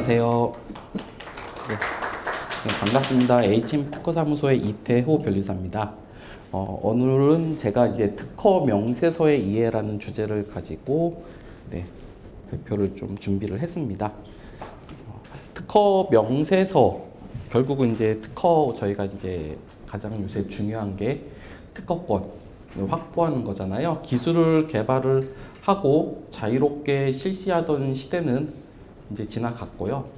안녕하세요. 반갑습니다. HM 특허사무소의 이태호 변리사입니다. 오늘은 제가 이제 특허 명세서의 이해라는 주제를 가지고 발표를 좀 준비를 했습니다. 특허 명세서, 결국은 이제 저희가 이제 가장 요새 중요한 게 특허권을 확보하는 거잖아요. 기술을 개발을 하고 자유롭게 실시하던 시대는 이제 지나갔고요.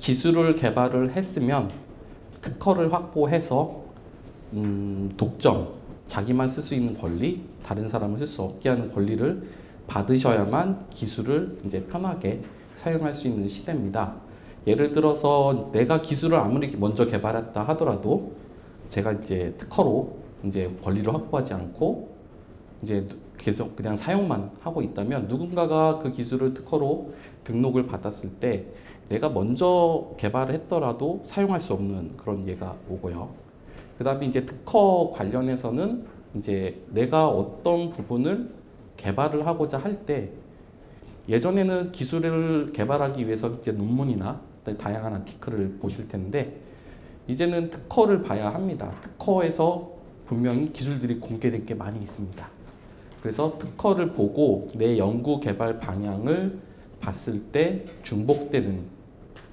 기술을 개발을 했으면 특허를 확보해서 독점, 자기만 쓸 수 있는 권리, 다른 사람은 쓸 수 없게 하는 권리를 받으셔야만 기술을 이제 편하게 사용할 수 있는 시대입니다. 예를 들어서 내가 기술을 아무리 먼저 개발했다 하더라도 제가 이제 특허로 이제 권리를 확보하지 않고 이제 계속 그냥 사용만 하고 있다면 누군가가 그 기술을 특허로 등록을 받았을 때 내가 먼저 개발을 했더라도 사용할 수 없는 그런 예가 오고요. 그 다음에 이제 특허 관련해서는 이제 내가 어떤 부분을 개발을 하고자 할 때 예전에는 기술을 개발하기 위해서 이제 논문이나 다양한 아티클을 보실 텐데 이제는 특허를 봐야 합니다. 특허에서 분명히 기술들이 공개된 게 많이 있습니다. 그래서 특허를 보고 내 연구 개발 방향을 봤을 때 중복되는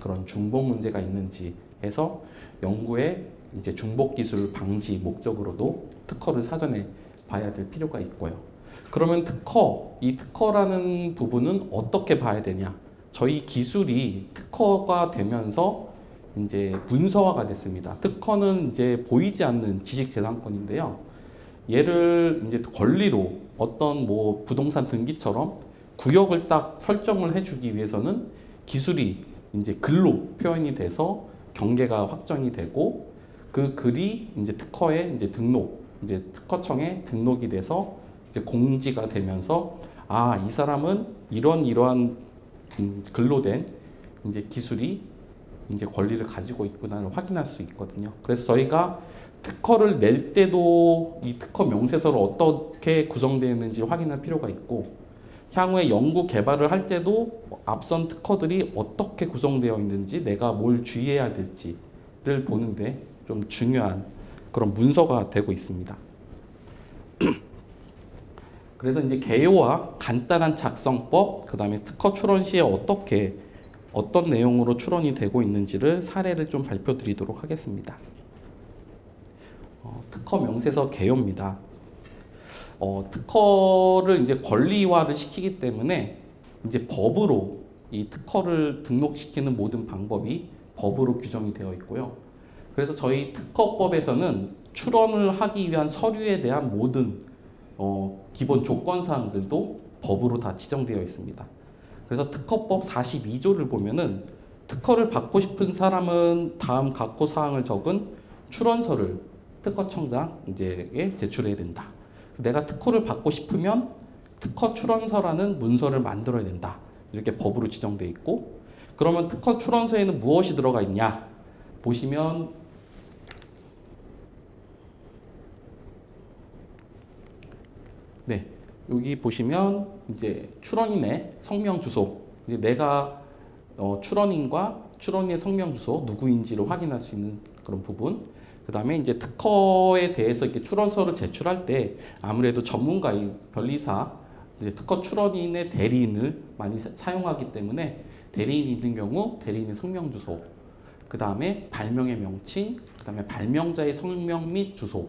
그런 중복 문제가 있는지 해서 연구의 이제 중복 기술 방지 목적으로도 특허를 사전에 봐야 될 필요가 있고요. 그러면 이 특허라는 부분은 어떻게 봐야 되냐? 저희 기술이 특허가 되면서 이제 문서화가 됐습니다. 특허는 이제 보이지 않는 지식재산권인데요. 얘를 이제 권리로 어떤 뭐 부동산 등기처럼 구역을 딱 설정을 해주기 위해서는 기술이 이제 글로 표현이 돼서 경계가 확정이 되고 그 글이 이제 특허에 이제 이제 특허청에 등록이 돼서 이제 공지가 되면서 이 사람은 이러한 글로 된 이제 기술이 이제 권리를 가지고 있구나를 확인할 수 있거든요. 그래서 저희가 특허를 낼 때도 이 특허 명세서를 어떻게 구성되어 있는지 확인할 필요가 있고 향후에 연구 개발을 할 때도 앞선 특허들이 어떻게 구성되어 있는지 내가 뭘 주의해야 될지를 보는데 좀 중요한 그런 문서가 되고 있습니다. 그래서 이제 개요와 간단한 작성법, 그 다음에 특허 출원 시에 어떤 내용으로 출원이 되고 있는지를 사례를 좀 발표 드리도록 하겠습니다. 특허 명세서 개요입니다. 특허를 이제 권리화를 시키기 때문에 이제 법으로 이 특허를 등록시키는 모든 방법이 법으로 규정이 되어 있고요. 그래서 저희 특허법에서는 출원을 하기 위한 서류에 대한 모든 기본 조건 사항들도 법으로 다 지정되어 있습니다. 그래서 특허법 42조를 보면은 특허를 받고 싶은 사람은 다음 각호 사항을 적은 출원서를 특허청장에 제출해야 된다. 그래서 내가 특허를 받고 싶으면 특허 출원서라는 문서를 만들어야 된다. 이렇게 법으로 지정되어 있고 그러면 특허 출원서에는 무엇이 들어가 있냐? 보시면 여기 보시면 이제 출원인의 성명 주소, 이제 내가 출원인과 출원인의 성명 주소 누구인지를 확인할 수 있는 그런 부분. 그 다음에 이제 특허에 대해서 이렇게 출원서를 제출할 때 아무래도 전문가인 변리사, 이제 특허 출원인의 대리인을 많이 사용하기 때문에 대리인이 있는 경우 대리인의 성명 주소, 그 다음에 발명의 명칭, 그 다음에 발명자의 성명 및 주소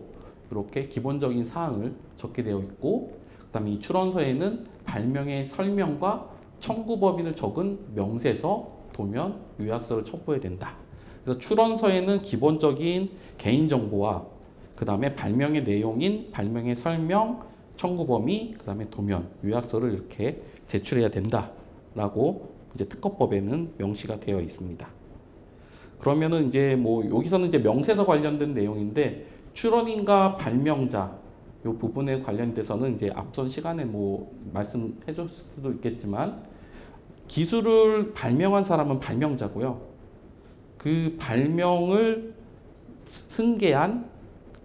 이렇게 기본적인 사항을 적게 되어 있고 그 다음에 이 출원서에는 발명의 설명과 청구법인을 적은 명세서, 도면, 요약서를 첨부해야 된다. 그래서 출원서에는 기본적인 개인정보와 그 다음에 발명의 내용인 발명의 설명, 청구범위, 그 다음에 도면, 요약서를 이렇게 제출해야 된다라고 이제 특허법에는 명시가 되어 있습니다. 그러면은 이제 뭐 여기서는 이제 명세서 관련된 내용인데 출원인과 발명자 이 부분에 관련돼서는 이제 앞선 시간에 뭐 말씀해 줬을 수도 있겠지만 기술을 발명한 사람은 발명자고요. 그 발명을 승계한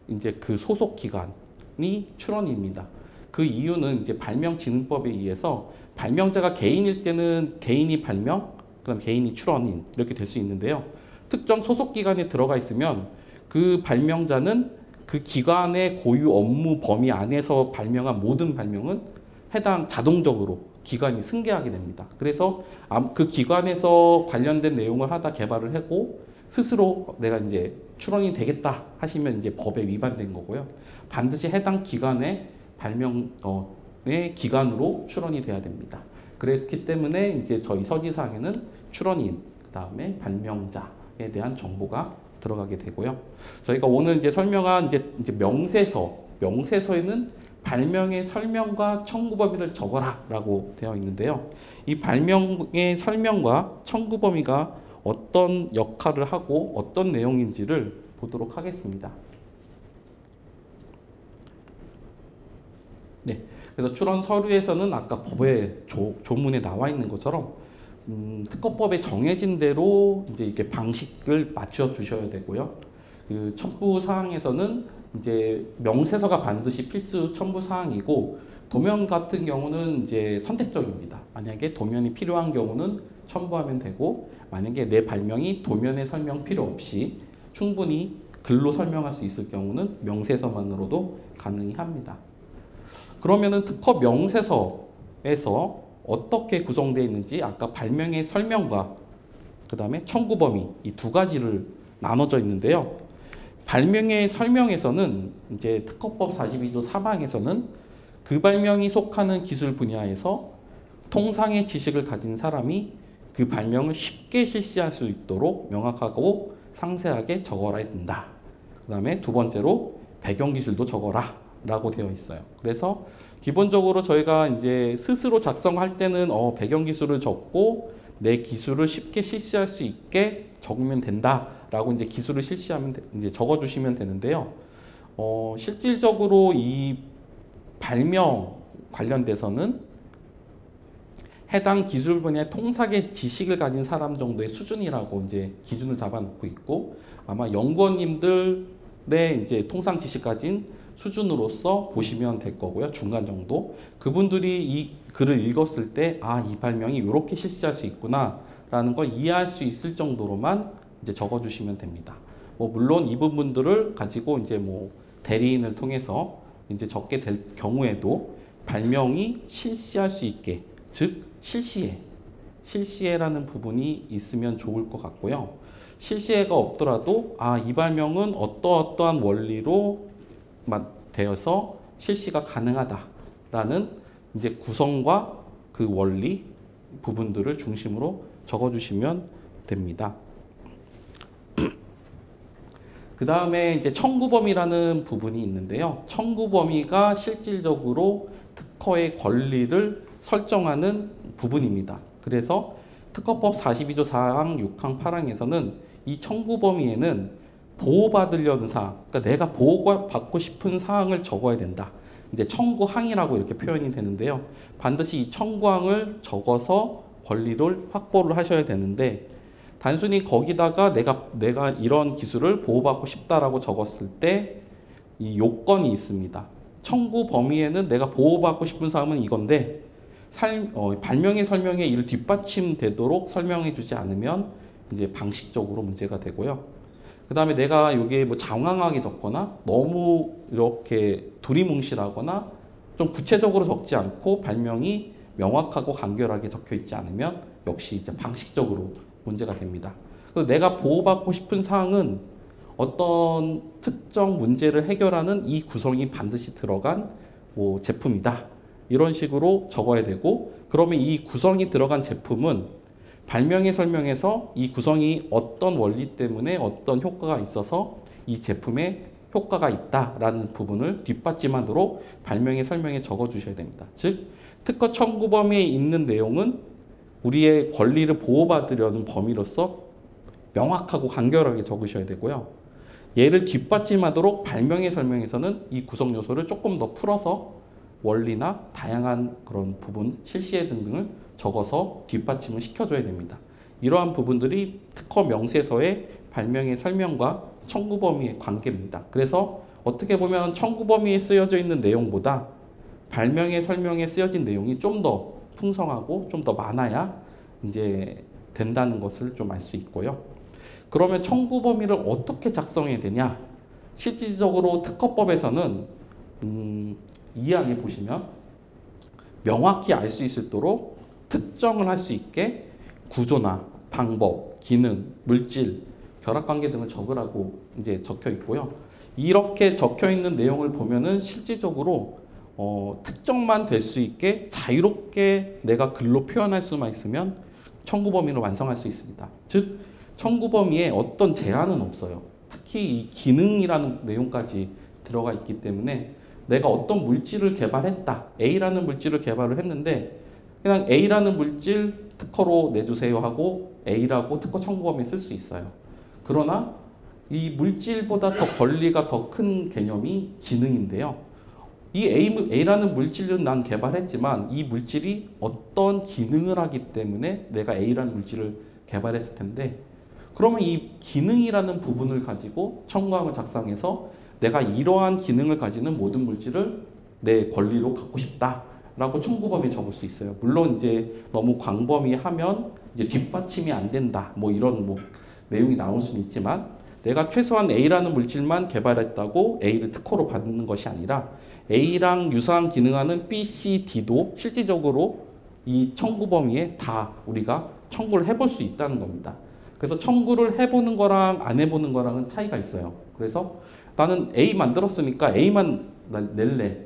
이제 그 소속 기관이 출원입니다. 그 이유는 이제 발명진흥법에 의해서 발명자가 개인일 때는 개인이 발명, 그다음 개인이 출원인 이렇게 될 수 있는데요. 특정 소속 기관에 들어가 있으면 그 발명자는 그 기관의 고유 업무 범위 안에서 발명한 모든 발명은 해당 자동적으로 기관이 승계하게 됩니다. 그래서 그 기관에서 관련된 내용을 하다 개발을 하고 스스로 내가 이제 출원이 되겠다 하시면 이제 법에 위반된 거고요. 반드시 해당 기관의 발명의 기관으로 출원이 돼야 됩니다. 그렇기 때문에 이제 저희 서지사항에는 출원인, 그 다음에 발명자에 대한 정보가 들어가게 되고요. 저희가 오늘 이제 설명한 이제 명세서에는 발명의 설명과 청구 범위를 적어라라고 되어 있는데요. 이 발명의 설명과 청구 범위가 어떤 역할을 하고 어떤 내용인지를 보도록 하겠습니다. 네, 그래서 출원 서류에서는 아까 법의 조문에 나와 있는 것처럼 특허법에 정해진 대로 이제 이렇게 방식을 맞춰 주셔야 되고요. 그 첨부 사항에서는 이제 명세서가 반드시 필수 첨부 사항이고 도면 같은 경우는 이제 선택적입니다. 만약에 도면이 필요한 경우는 첨부하면 되고 만약에 내 발명이 도면의 설명 필요 없이 충분히 글로 설명할 수 있을 경우는 명세서만으로도 가능합니다. 그러면은 특허 명세서에서 어떻게 구성되어 있는지 아까 발명의 설명과 그 다음에 청구 범위 이 두 가지를 나눠져 있는데요. 발명의 설명에서는 이제 특허법 42조 3항에서는 그 발명이 속하는 기술 분야에서 통상의 지식을 가진 사람이 그 발명을 쉽게 실시할 수 있도록 명확하고 상세하게 적어라 된다. 그 다음에 두 번째로 배경 기술도 적어라 라고 되어 있어요. 그래서 기본적으로 저희가 이제 스스로 작성할 때는 배경 기술을 적고 내 기술을 쉽게 실시할 수 있게 적으면 된다라고 이제 기술을 실시하면 이제 적어주시면 되는데요. 실질적으로 이 발명 관련돼서는 해당 기술 분야의 통상의 지식을 가진 사람 정도의 수준이라고 이제 기준을 잡아놓고 있고 아마 연구원님들의 이제 통상 지식 가진 수준으로서 보시면 될 거고요. 중간 정도. 그분들이 이 글을 읽었을 때 이 발명이 이렇게 실시할 수 있구나 라는 걸 이해할 수 있을 정도로만 이제 적어주시면 됩니다. 물론 이 부분들을 가지고 이제 대리인을 통해서 이제 적게 될 경우에도 발명이 실시할 수 있게, 즉 실시해라는 부분이 있으면 좋을 것 같고요. 실시해가 없더라도 이 발명은 어떠한 원리로 되어서 실시가 가능하다라는 이제 구성과 그 원리 부분들을 중심으로 적어주시면 됩니다. 그 다음에 이제 청구 범위라는 부분이 있는데요. 청구 범위가 실질적으로 특허의 권리를 설정하는 부분입니다. 그래서 특허법 42조 4항, 6항, 8항에서는 이 청구 범위에는 보호받으려는 사항, 그러니까 내가 보호받고 싶은 사항을 적어야 된다. 이제 청구항이라고 이렇게 표현이 되는데요. 반드시 이 청구항을 적어서 권리를 확보를 하셔야 되는데 단순히 거기다가 내가 이런 기술을 보호받고 싶다라고 적었을 때 이 요건이 있습니다. 청구 범위에는 내가 보호받고 싶은 사항은 이건데 발명의 설명에 이를 뒷받침되도록 설명해 주지 않으면 이제 방식적으로 문제가 되고요. 그 다음에 내가 여기에 장황하게 적거나 너무 이렇게 두리뭉실하거나 좀 구체적으로 적지 않고 발명이 명확하고 간결하게 적혀 있지 않으면 역시 이제 방식적으로 문제가 됩니다. 그래서 내가 보호받고 싶은 사항은 어떤 특정 문제를 해결하는 이 구성이 반드시 들어간 제품이다. 이런 식으로 적어야 되고 그러면 이 구성이 들어간 제품은 발명의 설명에서 이 구성이 어떤 원리 때문에 어떤 효과가 있어서 이 제품에 효과가 있다라는 부분을 뒷받침하도록 발명의 설명에 적어주셔야 됩니다. 즉 특허 청구 범위에 있는 내용은 우리의 권리를 보호받으려는 범위로서 명확하고 간결하게 적으셔야 되고요. 얘를 뒷받침하도록 발명의 설명에서는 이 구성 요소를 조금 더 풀어서 원리나 다양한 그런 부분, 실시해 등등을 적어서 뒷받침을 시켜줘야 됩니다. 이러한 부분들이 특허 명세서의 발명의 설명과 청구 범위의 관계입니다. 그래서 어떻게 보면 청구 범위에 쓰여져 있는 내용보다 발명의 설명에 쓰여진 내용이 좀 더 풍성하고 좀 더 많아야 이제 된다는 것을 좀 알 수 있고요. 그러면 청구 범위를 어떻게 작성해야 되냐? 실질적으로 특허법에서는 2항에 보시면 명확히 알 수 있도록 특정을 할 수 있게 구조나 방법, 기능, 물질, 결합관계 등을 적으라고 이제 적혀 있고요. 이렇게 적혀 있는 내용을 보면은 실질적으로 특정만 될 수 있게 자유롭게 내가 글로 표현할 수만 있으면 청구 범위를 완성할 수 있습니다. 즉 청구 범위에 어떤 제한은 없어요. 특히 이 기능이라는 내용까지 들어가 있기 때문에 내가 어떤 물질을 개발했다. A라는 물질을 개발을 했는데 그냥 A라는 물질 특허로 내주세요 하고 A라고 특허 청구 범위에 쓸 수 있어요. 그러나 이 물질보다 더 권리가 더 큰 개념이 기능인데요. 이 A라는 물질은 난 개발했지만 이 물질이 어떤 기능을 하기 때문에 내가 A라는 물질을 개발했을 텐데 그러면 이 기능이라는 부분을 가지고 청구항을 작성해서 내가 이러한 기능을 가지는 모든 물질을 내 권리로 갖고 싶다라고 청구 범위에 적을 수 있어요. 물론 이제 너무 광범위하면 이제 뒷받침이 안 된다. 뭐 이런 뭐 내용이 나올 수는 있지만 내가 최소한 A라는 물질만 개발했다고 A를 특허로 받는 것이 아니라 A랑 유사한 기능하는 B, C, D도 실질적으로 이 청구 범위에 다 우리가 청구를 해볼 수 있다는 겁니다. 그래서 청구를 해보는 거랑 안 해보는 거랑은 차이가 있어요. 그래서 나는 A 만들었으니까 A만 낼래.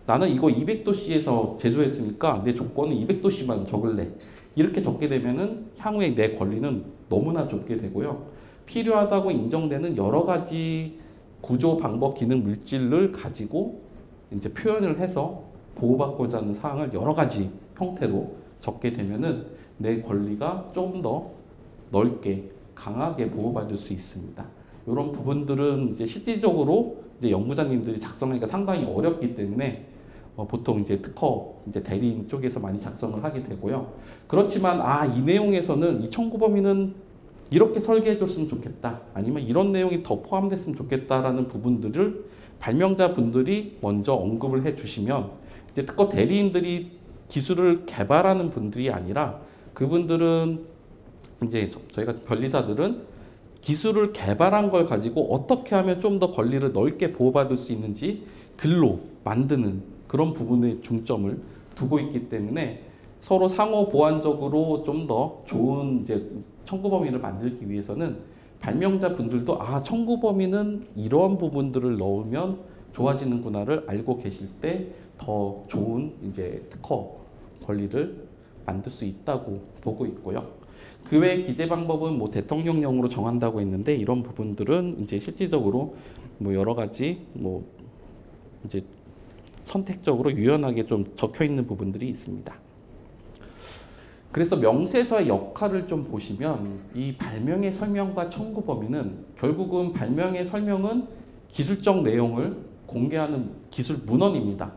나는 이거 200도씨에서 제조했으니까 내 조건은 200도씨만 적을래. 이렇게 적게 되면은 향후에 내 권리는 너무나 좁게 되고요. 필요하다고 인정되는 여러 가지 구조, 방법, 기능, 물질을 가지고 이제 표현을 해서 보호받고자 하는 사항을 여러 가지 형태로 적게 되면은 내 권리가 좀 더 넓게 강하게 보호받을 수 있습니다. 이런 부분들은 이제 실질적으로 이제 연구자님들이 작성하기가 상당히 어렵기 때문에 보통 이제 특허 이제 대리인 쪽에서 많이 작성을 하게 되고요. 그렇지만 이 내용에서는 이 청구 범위는 이렇게 설계해 줬으면 좋겠다. 아니면 이런 내용이 더 포함됐으면 좋겠다라는 부분들을 발명자 분들이 먼저 언급을 해 주시면 이제 특허 대리인들이 기술을 개발하는 분들이 아니라 그분들은 이제 저희가 변리사들은 기술을 개발한 걸 가지고 어떻게 하면 좀 더 권리를 넓게 보호받을 수 있는지 글로 만드는 그런 부분에 중점을 두고 있기 때문에 서로 상호 보완적으로 좀 더 좋은 이제 청구 범위를 만들기 위해서는 발명자 분들도 청구 범위는 이러한 부분들을 넣으면 좋아지는구나를 알고 계실 때 더 좋은 이제 특허 권리를 만들 수 있다고 보고 있고요. 그 외 기재 방법은 뭐 대통령령으로 정한다고 했는데 이런 부분들은 이제 실질적으로 뭐 여러 가지 뭐 이제 선택적으로 유연하게 좀 적혀 있는 부분들이 있습니다. 그래서 명세서의 역할을 좀 보시면 이 발명의 설명과 청구 범위는 결국은 발명의 설명은 기술적 내용을 공개하는 기술 문헌입니다.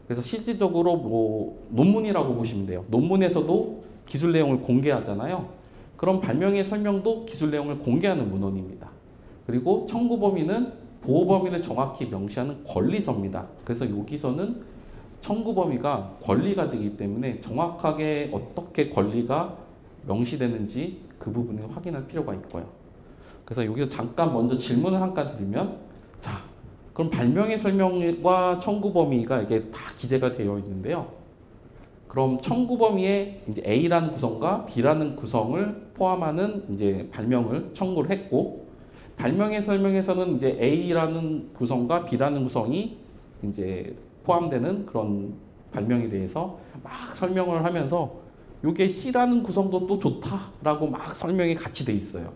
그래서 실질적으로 뭐 논문이라고 보시면 돼요. 논문에서도 기술 내용을 공개하잖아요. 그럼 발명의 설명도 기술 내용을 공개하는 문헌입니다. 그리고 청구 범위는 보호 범위를 정확히 명시하는 권리서입니다. 그래서 여기서는 청구 범위가 권리가 되기 때문에 정확하게 어떻게 권리가 명시되는지 그 부분을 확인할 필요가 있고요. 그래서 여기서 잠깐 먼저 질문을 한가 드리면 그럼 발명의 설명과 청구 범위가 이게 다 기재가 되어 있는데요. 그럼 청구 범위에 이제 A라는 구성과 B라는 구성을 포함하는 이제 발명을 청구를 했고 발명의 설명에서는 이제 A라는 구성과 B라는 구성이 이제 포함되는 그런 발명에 대해서 막 설명을 하면서 이게 C라는 구성도 또 좋다라고 막 설명이 같이 돼 있어요.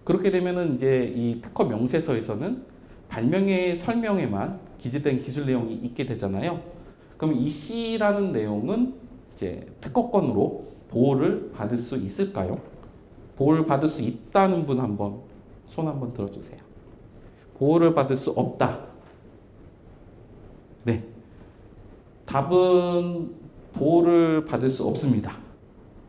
그렇게 되면은 이제 이 특허 명세서에서는 발명의 설명에만 기재된 기술 내용이 있게 되잖아요. 그럼 이 C라는 내용은 이제 특허권으로 보호를 받을 수 있을까요? 보호를 받을 수 있다는 분 한번 손 한번 들어주세요. 보호를 받을 수 없다. 네. 답은 보호를 받을 수 없습니다.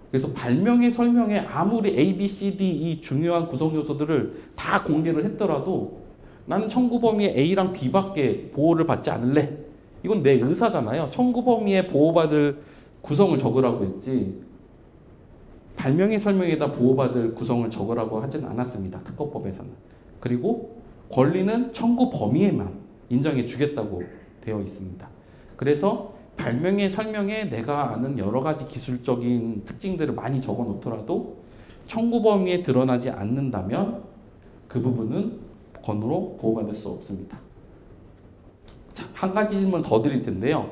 그래서 발명의 설명에 아무리 A, B, C, D 이 중요한 구성 요소들을 다 공개를 했더라도 나는 청구 범위에 A랑 B밖에 보호를 받지 않을래. 이건 내 의사잖아요. 청구 범위에 보호받을 구성을 적으라고 했지. 발명의 설명에다 보호받을 구성을 적으라고 하진 않았습니다. 특허법에서는. 그리고 권리는 청구 범위에만 인정해 주겠다고 되어 있습니다. 그래서 발명의 설명에 내가 아는 여러 가지 기술적인 특징들을 많이 적어 놓더라도 청구 범위에 드러나지 않는다면 그 부분은 권으로 보호받을 수 없습니다. 자, 한 가지 질문 더 드릴 텐데요.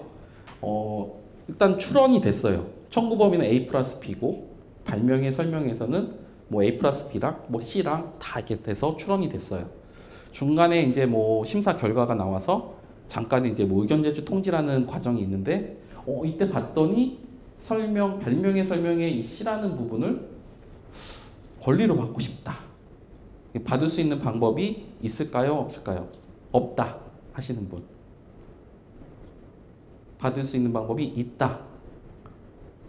일단 출원이 됐어요. 청구 범위는 A 플러스 B고 발명의 설명에서는 뭐 A 플러스 B랑 뭐 C랑 다 이렇게 돼서 출원이 됐어요. 중간에 이제 뭐 심사 결과가 나와서 잠깐 이제 뭐 의견 제출 통지라는 과정이 있는데 이때 봤더니 발명의 설명에 이 C라는 부분을 권리로 받고 싶다. 받을 수 있는 방법이 있을까요? 없을까요? 없다 하시는 분. 받을 수 있는 방법이 있다.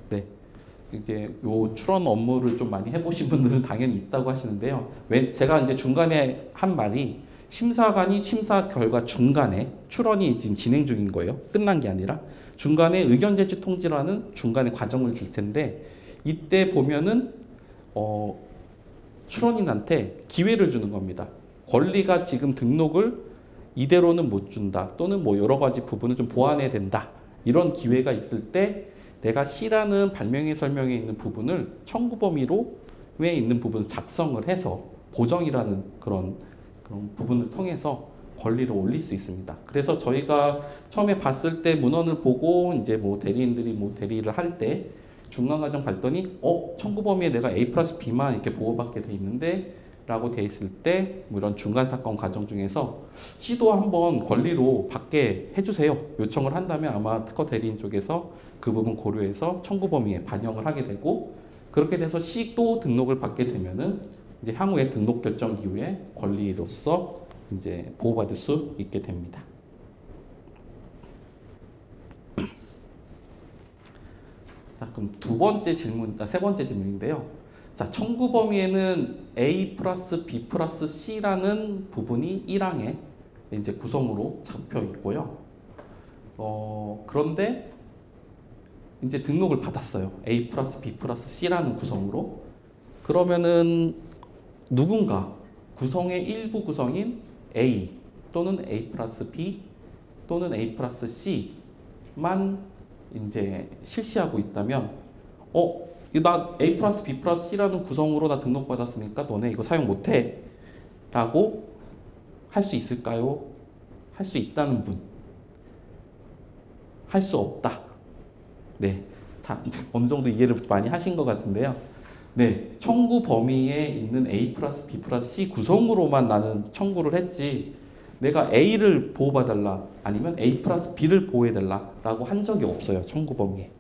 네. 이제 요 출원 업무를 좀 많이 해보신 분들은 당연히 있다고 하시는데요. 제가 이제 중간에 한 말이 심사관이 심사 결과 중간에 출원이 지금 진행 중인 거예요. 끝난 게 아니라 중간에 의견 제출 통지라는 중간에 과정을 줄 텐데 이때 보면은 출원인한테 기회를 주는 겁니다. 권리가 지금 등록을 이대로는 못 준다. 또는 뭐 여러 가지 부분을 좀 보완해야 된다. 이런 기회가 있을 때 내가 C라는 발명의 설명에 있는 부분을 청구 범위로 왜 있는 부분을 작성을 해서 보정이라는 그런 부분을 통해서 권리를 올릴 수 있습니다. 그래서 저희가 처음에 봤을 때 문헌을 보고 이제 뭐 대리인들이 뭐 대리를 할 때 중간 과정 봤더니 청구 범위에 내가 A 플러스 B만 이렇게 보호받게 돼 있는데 라고 돼 있을 때 뭐 이런 중간 사건 과정 중에서 C도 한번 권리로 받게 해주세요. 요청을 한다면 아마 특허 대리인 쪽에서 그 부분 고려해서 청구 범위에 반영을 하게 되고 그렇게 돼서 C도 등록을 받게 되면은 이제 향후에 등록 결정 이후에 권리로서 이제 보호받을 수 있게 됩니다. 자, 그럼 세 번째 질문인데요. 자, 청구 범위에는 A 플러스 B 플러스 C라는 부분이 1항에 이제 구성으로 잡혀 있고요. 그런데 이제 등록을 받았어요. A 플러스 B 플러스 C라는 구성으로. 그러면은 누군가 구성의 일부 구성인 A 또는 A 플러스 B 또는 A 플러스 C만 이제 실시하고 있다면 나 A 플러스 B 플러스 C라는 구성으로 나 등록받았으니까 너네 이거 사용 못해 라고 할 수 있을까요? 할 수 있다는 분. 할 수 없다. 네. 자, 어느 정도 이해를 많이 하신 것 같은데요. 네. 청구 범위에 있는 A 플러스 B 플러스 C 구성으로만 나는 청구를 했지 내가 A를 보호받달라 아니면 A 플러스 B를 보호해달라 라고 한 적이 없어요. 청구 범위에.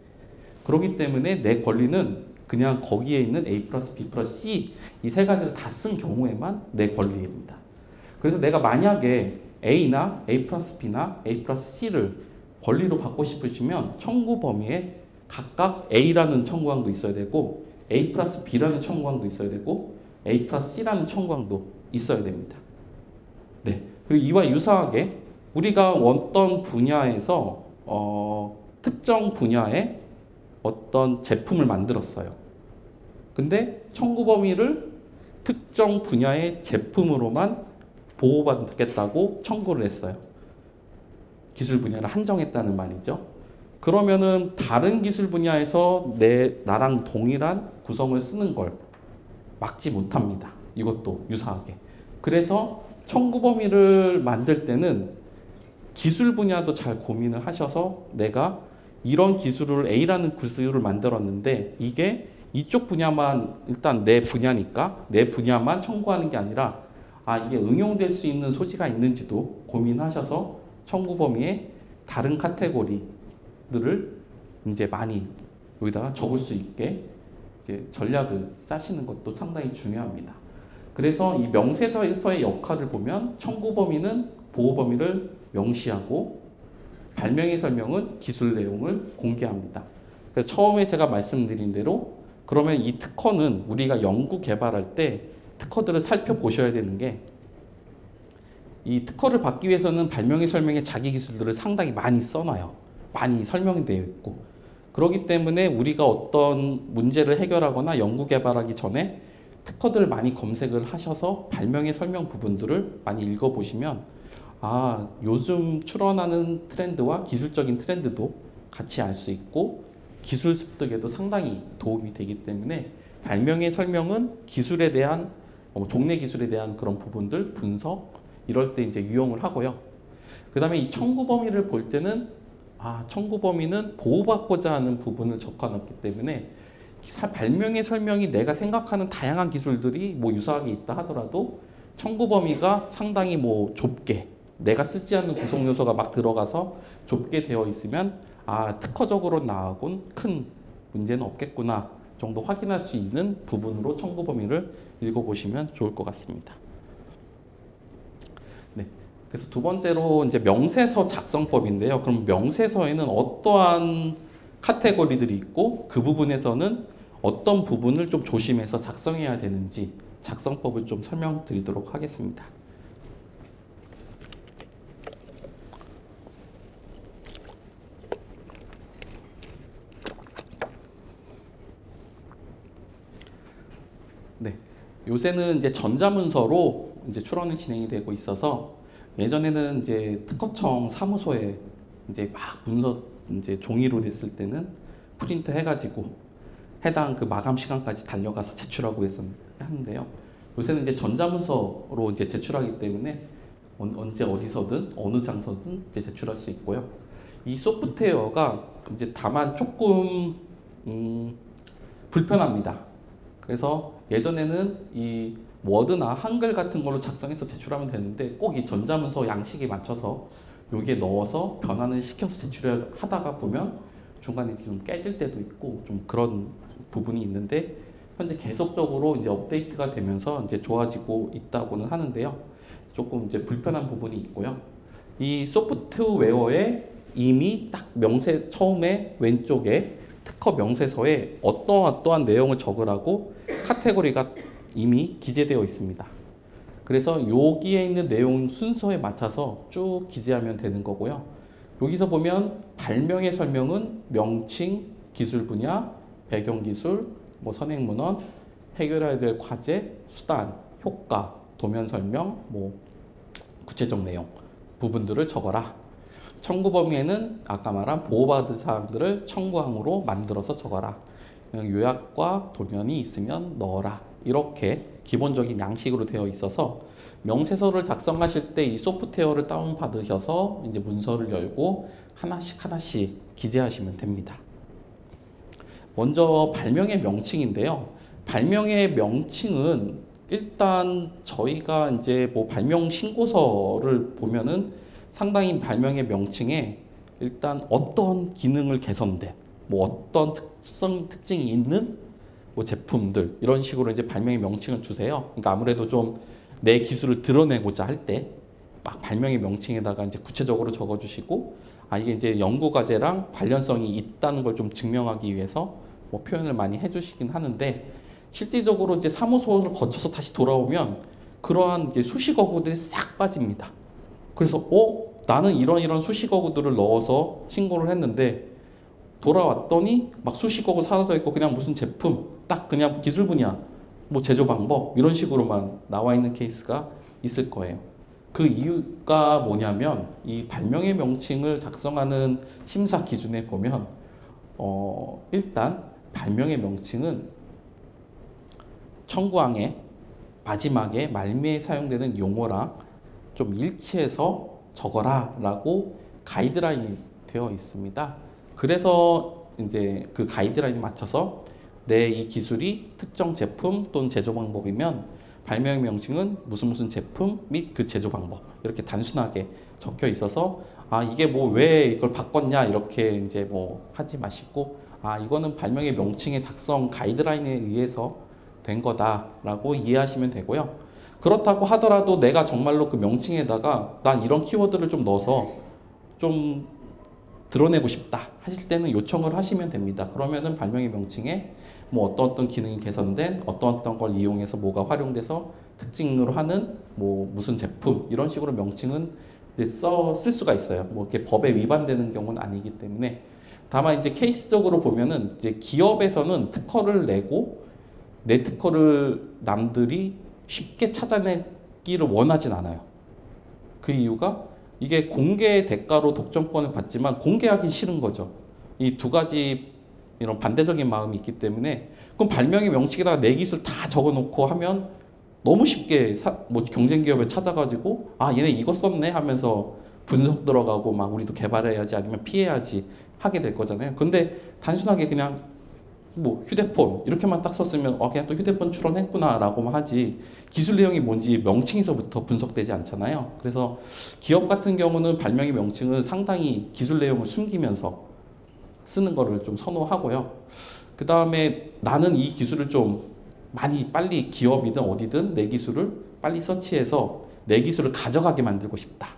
그렇기 때문에 내 권리는 그냥 거기에 있는 A 플러스 B 플러스 C 이 세 가지를 다 쓴 경우에만 내 권리입니다. 그래서 내가 만약에 A나 A 플러스 B나 A 플러스 C를 권리로 받고 싶으시면 청구 범위에 각각 A라는 청구항도 있어야 되고 A 플러스 B라는 청구항도 있어야 되고 A 플러스 C라는 청구항도 있어야 됩니다. 네. 그리고 이와 유사하게 우리가 어떤 분야에서 특정 분야에 어떤 제품을 만들었어요. 근데 청구 범위를 특정 분야의 제품으로만 보호받겠다고 청구를 했어요. 기술 분야를 한정했다는 말이죠. 그러면은 다른 기술 분야에서 나랑 동일한 구성을 쓰는 걸 막지 못합니다. 이것도 유사하게. 그래서 청구 범위를 만들 때는 기술 분야도 잘 고민을 하셔서 내가 이런 기술을 A라는 기술을 만들었는데 이게 이쪽 분야만 일단 내 분야니까 내 분야만 청구하는 게 아니라 이게 응용될 수 있는 소지가 있는지도 고민하셔서 청구 범위에 다른 카테고리들을 이제 많이 여기다가 적을 수 있게 이제 전략을 짜시는 것도 상당히 중요합니다. 그래서 이 명세서의 역할을 보면 청구 범위는 보호 범위를 명시하고 발명의 설명은 기술 내용을 공개합니다. 그래서 처음에 제가 말씀드린 대로 그러면 이 특허는 우리가 연구 개발할 때 특허들을 살펴보셔야 되는 게 이 특허를 받기 위해서는 발명의 설명에 자기 기술들을 상당히 많이 써놔요. 많이 설명이 되어 있고 그렇기 때문에 우리가 어떤 문제를 해결하거나 연구 개발하기 전에 특허들을 많이 검색을 하셔서 발명의 설명 부분들을 많이 읽어보시면 아, 요즘 출현하는 트렌드와 기술적인 트렌드도 같이 알 수 있고 기술 습득에도 상당히 도움이 되기 때문에 발명의 설명은 기술에 대한 종래 기술에 대한 그런 부분들 분석 이럴 때 이제 유용을 하고요. 그다음에 이 청구 범위를 볼 때는 청구 범위는 보호받고자 하는 부분을 적어놨기 때문에 발명의 설명이 내가 생각하는 다양한 기술들이 뭐 유사하게 있다 하더라도 청구 범위가 상당히 뭐 좁게 내가 쓰지 않는 구성 요소가 막 들어가서 좁게 되어 있으면 특허적으로 나오곤 큰 문제는 없겠구나 정도 확인할 수 있는 부분으로 청구 범위를 읽어보시면 좋을 것 같습니다. 네. 그래서 두 번째로 이제 명세서 작성법인데요. 그럼 명세서에는 어떠한 카테고리들이 있고 그 부분에서는 어떤 부분을 좀 조심해서 작성해야 되는지 작성법을 좀 설명드리도록 하겠습니다. 네, 요새는 이제 전자문서로 이제 출원이 진행이 되고 있어서 예전에는 이제 특허청 사무소에 이제 막 문서 이제 종이로 됐을 때는 프린트 해가지고 해당 그 마감 시간까지 달려가서 제출하고 했는데요. 요새는 이제 전자문서로 이제 제출하기 때문에 언제 어디서든 어느 장소든 이제 제출할 수 있고요. 이 소프트웨어가 이제 다만 조금 불편합니다. 그래서 예전에는 이 워드나 한글 같은 걸로 작성해서 제출하면 되는데 꼭 이 전자문서 양식에 맞춰서 여기에 넣어서 변환을 시켜서 제출을 하다가 보면 중간에 좀 깨질 때도 있고 좀 그런 부분이 있는데 현재 계속적으로 이제 업데이트가 되면서 이제 좋아지고 있다고는 하는데요. 조금 이제 불편한 부분이 있고요. 이 소프트웨어에 이미 딱 처음에 왼쪽에 특허 명세서에 어떠한 내용을 적으라고 카테고리가 이미 기재되어 있습니다. 그래서 여기에 있는 내용 순서에 맞춰서 쭉 기재하면 되는 거고요. 여기서 보면 발명의 설명은 명칭, 기술 분야, 배경기술, 뭐 선행문헌, 해결해야 될 과제, 수단, 효과, 도면 설명, 뭐 구체적 내용 부분들을 적어라. 청구 범위에는 아까 말한 보호받은 사항들을 청구항으로 만들어서 적어라. 요약과 도면이 있으면 넣어라. 이렇게 기본적인 양식으로 되어 있어서 명세서를 작성하실 때 이 소프트웨어를 다운받으셔서 이제 문서를 열고 하나씩 기재하시면 됩니다. 먼저 발명의 명칭인데요. 발명의 명칭은 일단 저희가 이제 뭐 발명 신고서를 보면은 상당히 발명의 명칭에 일단 어떤 기능을 개선된 뭐 어떤 특징이 있는 뭐 제품들 이런 식으로 이제 발명의 명칭을 주세요. 그러니까 아무래도 좀 내 기술을 드러내고자 할 때 막 발명의 명칭에다가 이제 구체적으로 적어주시고 이게 이제 연구 과제랑 관련성이 있다는 걸 좀 증명하기 위해서 뭐 표현을 많이 해주시긴 하는데 실질적으로 이제 사무소를 거쳐서 다시 돌아오면 그러한 이제 수식어구들이 싹 빠집니다. 그래서 나는 이런 수식어구들을 넣어서 신고를 했는데 돌아왔더니 막 수식어구 사라져 있고 그냥 무슨 제품 딱 그냥 기술 분야 뭐 제조 방법 이런 식으로만 나와 있는 케이스가 있을 거예요. 그 이유가 뭐냐면 이 발명의 명칭을 작성하는 심사 기준에 보면 일단 발명의 명칭은 청구항의 마지막에 말미에 사용되는 용어랑 좀 일치해서 적어라 라고 가이드라인이 되어 있습니다. 그래서 이제 그 가이드라인에 맞춰서 내 이 기술이 특정 제품 또는 제조 방법이면 발명의 명칭은 무슨 제품 및 그 제조 방법 이렇게 단순하게 적혀 있어서 이게 뭐 왜 이걸 바꿨냐 이렇게 이제 뭐 하지 마시고 이거는 발명의 명칭의 작성 가이드라인에 의해서 된 거다라고 이해하시면 되고요. 그렇다고 하더라도 내가 정말로 그 명칭에다가 난 이런 키워드를 좀 넣어서 좀 드러내고 싶다 하실 때는 요청을 하시면 됩니다. 그러면은 발명의 명칭에 뭐 어떤 기능이 개선된 어떤 걸 이용해서 뭐가 활용돼서 특징으로 하는 뭐 무슨 제품 이런 식으로 명칭은 쓸 수가 있어요. 뭐 이렇게 법에 위반되는 경우는 아니기 때문에 다만 이제 케이스적으로 보면은 이제 기업에서는 특허를 내고 내 특허를 남들이 쉽게 찾아내기를 원하진 않아요. 그 이유가 이게 공개 대가로 독점권을 받지만 공개하기 싫은 거죠. 이 두 가지 이런 반대적인 마음이 있기 때문에 그럼 발명의 명칭에다가 내 기술 다 적어놓고 하면 너무 쉽게 뭐 경쟁 기업에 찾아가지고 아 얘네 이거 썼네 하면서 분석 들어가고 막 우리도 개발해야지 아니면 피해야지 하게 될 거잖아요. 근데 단순하게 그냥 뭐 휴대폰 이렇게만 딱 썼으면 그냥 또 휴대폰 출원했구나라고만 하지 기술 내용이 뭔지 명칭에서부터 분석되지 않잖아요. 그래서 기업 같은 경우는 발명의 명칭을 상당히 기술 내용을 숨기면서 쓰는 거를 좀 선호하고요. 그 다음에 나는 이 기술을 좀 많이 빨리 기업이든 어디든 내 기술을 빨리 서치해서 내 기술을 가져가게 만들고 싶다.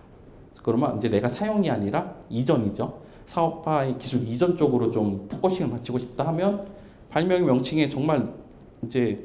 그러면 이제 내가 사용이 아니라 이전이죠. 사업화의 기술 이전 쪽으로 좀 포커싱을 맞추고 싶다 하면 발명의 명칭에 정말 이제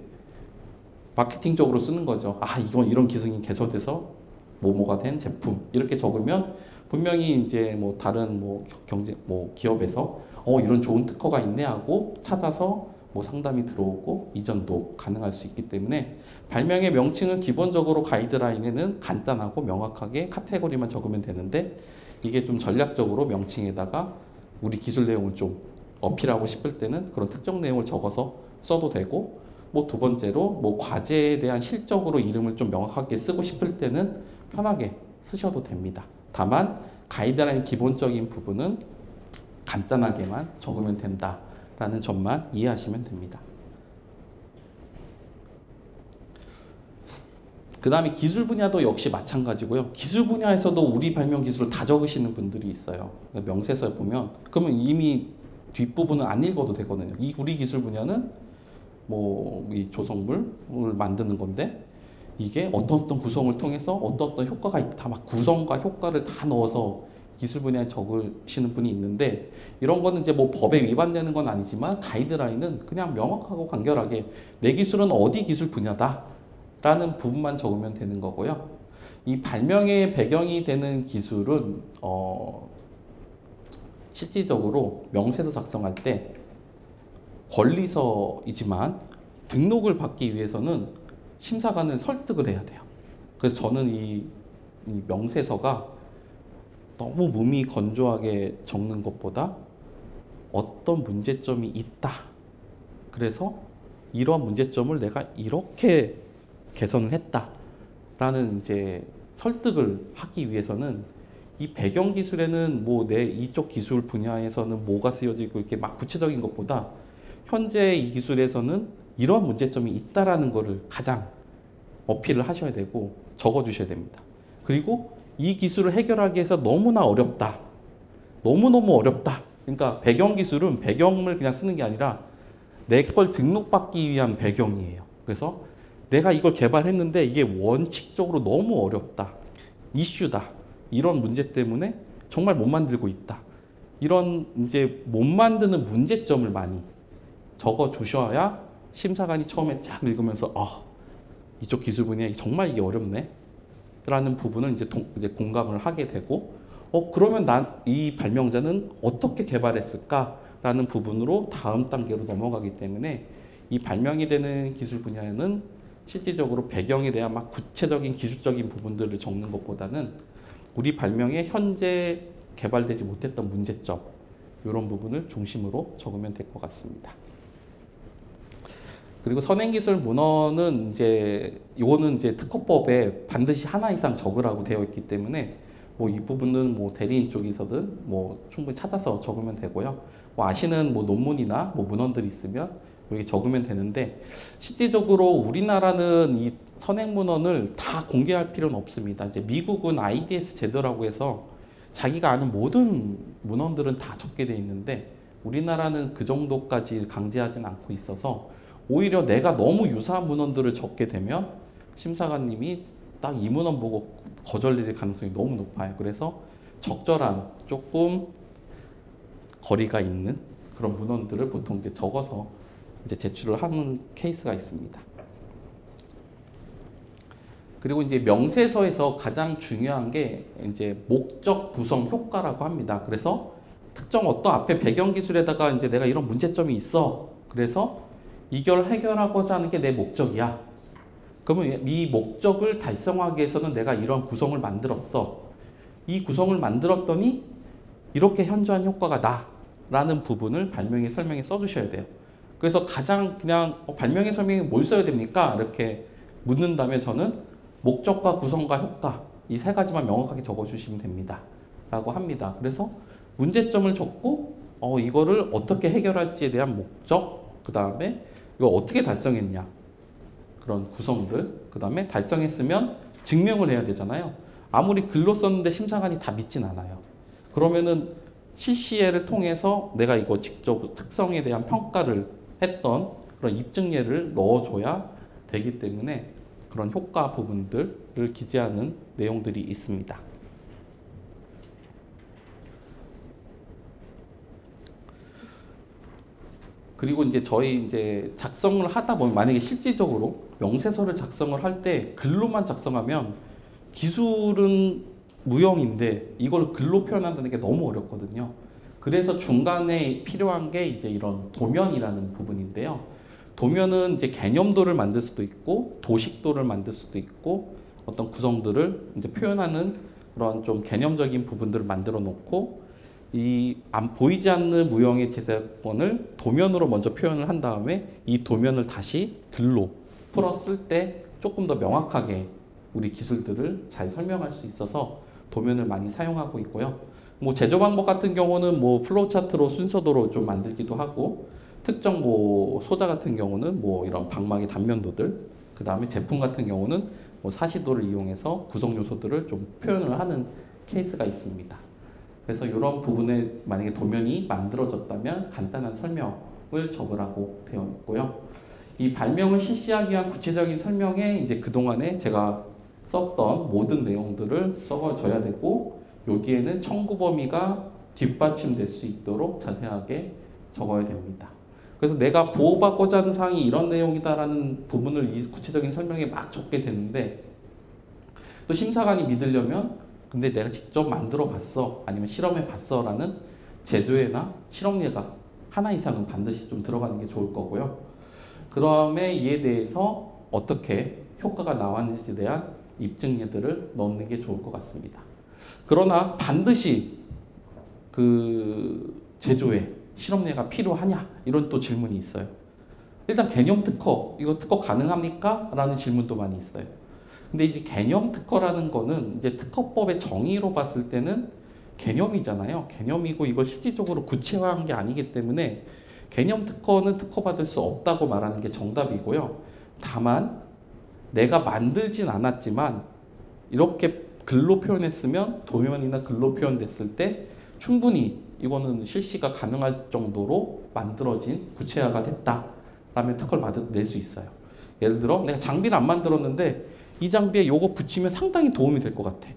마케팅적으로 쓰는 거죠. 아, 이건 이런 기술이 개설돼서 뭐뭐가 된 제품 이렇게 적으면 분명히 이제 뭐 다른 뭐 경제 뭐 기업에서 이런 좋은 특허가 있네 하고 찾아서 뭐 상담이 들어오고 이전도 가능할 수 있기 때문에 발명의 명칭은 기본적으로 가이드라인에는 간단하고 명확하게 카테고리만 적으면 되는데 이게 좀 전략적으로 명칭에다가 우리 기술 내용을 좀 어필하고 싶을 때는 그런 특정 내용을 적어서 써도 되고 뭐 두 번째로 뭐 과제에 대한 실적으로 이름을 좀 명확하게 쓰고 싶을 때는 편하게 쓰셔도 됩니다. 다만 가이드라인 기본적인 부분은 간단하게만 적으면 된다라는 점만 이해하시면 됩니다. 그 다음에 기술 분야도 역시 마찬가지고요. 기술 분야에서도 우리 발명 기술을 다 적으시는 분들이 있어요. 명세서에 보면 그러면 이미 뒷부분은 안 읽어도 되거든요. 이 우리 기술 분야는 뭐 이 조성물을 만드는 건데 이게 어떤 구성을 통해서 어떤 효과가 있다. 막 구성과 효과를 다 넣어서 기술 분야에 적으시는 분이 있는데 이런 거는 이제 뭐 법에 위반되는 건 아니지만 가이드라인은 그냥 명확하고 간결하게 내 기술은 어디 기술 분야다 라는 부분만 적으면 되는 거고요. 이 발명의 배경이 되는 기술은 실질적으로 명세서 작성할 때 권리서이지만 등록을 받기 위해서는 심사관은 설득을 해야 돼요. 그래서 저는 이 명세서가 너무 몸이 건조하게 적는 것보다 어떤 문제점이 있다. 그래서 이러한 문제점을 내가 이렇게 개선을 했다라는 이제 설득을 하기 위해서는 이 배경 기술에는 뭐 내 이쪽 기술 분야에서는 뭐가 쓰여지고 이렇게 막 구체적인 것보다 현재 이 기술에서는 이러한 문제점이 있다라는 거를 가장 어필을 하셔야 되고 적어 주셔야 됩니다. 그리고 이 기술을 해결하기 위해서 너무나 어렵다. 너무너무 어렵다. 그러니까 배경 기술은 배경을 그냥 쓰는 게 아니라 내 걸 등록받기 위한 배경이에요. 그래서 내가 이걸 개발했는데 이게 원칙적으로 너무 어렵다. 이슈다. 이런 문제 때문에 정말 못 만들고 있다. 이런 이제 못 만드는 문제점을 많이 적어 주셔야 심사관이 처음에 쫙 읽으면서 이쪽 기술 분야에 정말 이게 어렵네. 라는 부분을 이제 공감을 하게 되고 그러면 이 발명자는 어떻게 개발했을까라는 부분으로 다음 단계로 넘어가기 때문에 이 발명이 되는 기술 분야에는 실질적으로 배경에 대한 막 구체적인 기술적인 부분들을 적는 것보다는 우리 발명에 현재 개발되지 못했던 문제점 이런 부분을 중심으로 적으면 될 것 같습니다. 그리고 선행기술 문헌은 이거는 이제 특허법에 반드시 하나 이상 적으라고 되어 있기 때문에 뭐 이 부분은 뭐 대리인 쪽에서든 뭐 충분히 찾아서 적으면 되고요. 뭐 아시는 뭐 논문이나 뭐 문헌들이 있으면 여기 적으면 되는데 실질적으로 우리나라는 이 선행 문헌을 다 공개할 필요는 없습니다. 이제 미국은 IDS 제도라고 해서 자기가 아는 모든 문헌들은 다 적게 돼 있는데 우리나라는 그 정도까지 강제하진 않고 있어서 오히려 내가 너무 유사한 문헌들을 적게 되면 심사관님이 딱 이 문헌 보고 거절 내릴 가능성이 너무 높아요. 그래서 적절한 조금 거리가 있는 그런 문헌들을 보통 이제 적어서 이제 제출을 하는 케이스가 있습니다. 그리고 이제 명세서에서 가장 중요한 게 이제 목적 구성 효과라고 합니다. 그래서 특정 어떤 앞에 배경 기술에다가 이제 내가 이런 문제점이 있어. 그래서 이걸 해결하고자 하는 게 내 목적이야. 그러면 이 목적을 달성하기 위해서는 내가 이런 구성을 만들었어. 이 구성을 만들었더니 이렇게 현저한 효과가 나. 라는 부분을 발명의 설명에 써주셔야 돼요. 그래서 가장 그냥 발명의 설명에 뭘 써야 됩니까? 이렇게 묻는다면 저는 목적과 구성과 효과 이 세 가지만 명확하게 적어주시면 됩니다. 라고 합니다. 그래서 문제점을 적고 이거를 어떻게 해결할지에 대한 목적, 그 다음에 이거 어떻게 달성했냐 그런 구성들, 그 다음에 달성했으면 증명을 해야 되잖아요. 아무리 글로 썼는데 심사관이 다 믿진 않아요. 그러면은 실시예를 통해서 내가 이거 직접 특성에 대한 평가를 했던 그런 입증예를 넣어줘야 되기 때문에 그런 효과 부분들을 기재하는 내용들이 있습니다. 그리고 이제 저희 이제 작성을 하다 보면 만약에 실질적으로 명세서를 작성을 할 때 글로만 작성하면 기술은 무형인데 이걸 글로 표현한다는 게 너무 어렵거든요. 그래서 중간에 필요한 게 이제 이런 도면이라는 부분인데요. 도면은 이제 개념도를 만들 수도 있고 도식도를 만들 수도 있고 어떤 구성들을 이제 표현하는 그런 좀 개념적인 부분들을 만들어 놓고 이 보이지 않는 무형의 제작권을 도면으로 먼저 표현을 한 다음에 이 도면을 다시 글로 풀었을 때 조금 더 명확하게 우리 기술들을 잘 설명할 수 있어서 도면을 많이 사용하고 있고요. 뭐 제조 방법 같은 경우는 뭐 플로우 차트로 순서도로 좀 만들기도 하고 특정 뭐 소자 같은 경우는 뭐 이런 방망이 단면도들, 그 다음에 제품 같은 경우는 뭐 사시도를 이용해서 구성 요소들을 좀 표현을 하는 케이스가 있습니다. 그래서 이런 부분에 만약에 도면이 만들어졌다면 간단한 설명을 적으라고 되어 있고요. 이 발명을 실시하기 위한 구체적인 설명에 이제 그동안에 제가 썼던 모든 내용들을 적어줘야 되고 여기에는 청구 범위가 뒷받침될 수 있도록 자세하게 적어야 됩니다. 그래서 내가 보호받고자 하는 사항이 이런 내용이다라는 부분을 이 구체적인 설명에 막 적게 되는데 또 심사관이 믿으려면 근데 내가 직접 만들어 봤어 아니면 실험해 봤어 라는 제조예나 실험예가 하나 이상은 반드시 좀 들어가는 게 좋을 거고요. 그 다음에 이에 대해서 어떻게 효과가 나왔는지에 대한 입증예들을 넣는 게 좋을 것 같습니다. 그러나 반드시 그 제조에 실험예가 필요하냐 이런 또 질문이 있어요. 일단 개념 특허 이거 특허 가능합니까? 라는 질문도 많이 있어요. 근데 이제 개념 특허라는 거는 이제 특허법의 정의로 봤을 때는 개념이잖아요. 개념이고 이걸 실질적으로 구체화한 게 아니기 때문에 개념 특허는 특허받을 수 없다고 말하는 게 정답이고요. 다만 내가 만들진 않았지만 이렇게 글로 표현했으면 도면이나 글로 표현됐을 때 충분히 이거는 실시가 가능할 정도로 만들어진 구체화가 됐다라면 특허를 낼 수 있어요. 예를 들어 내가 장비를 안 만들었는데 이 장비에 요거 붙이면 상당히 도움이 될 것 같아.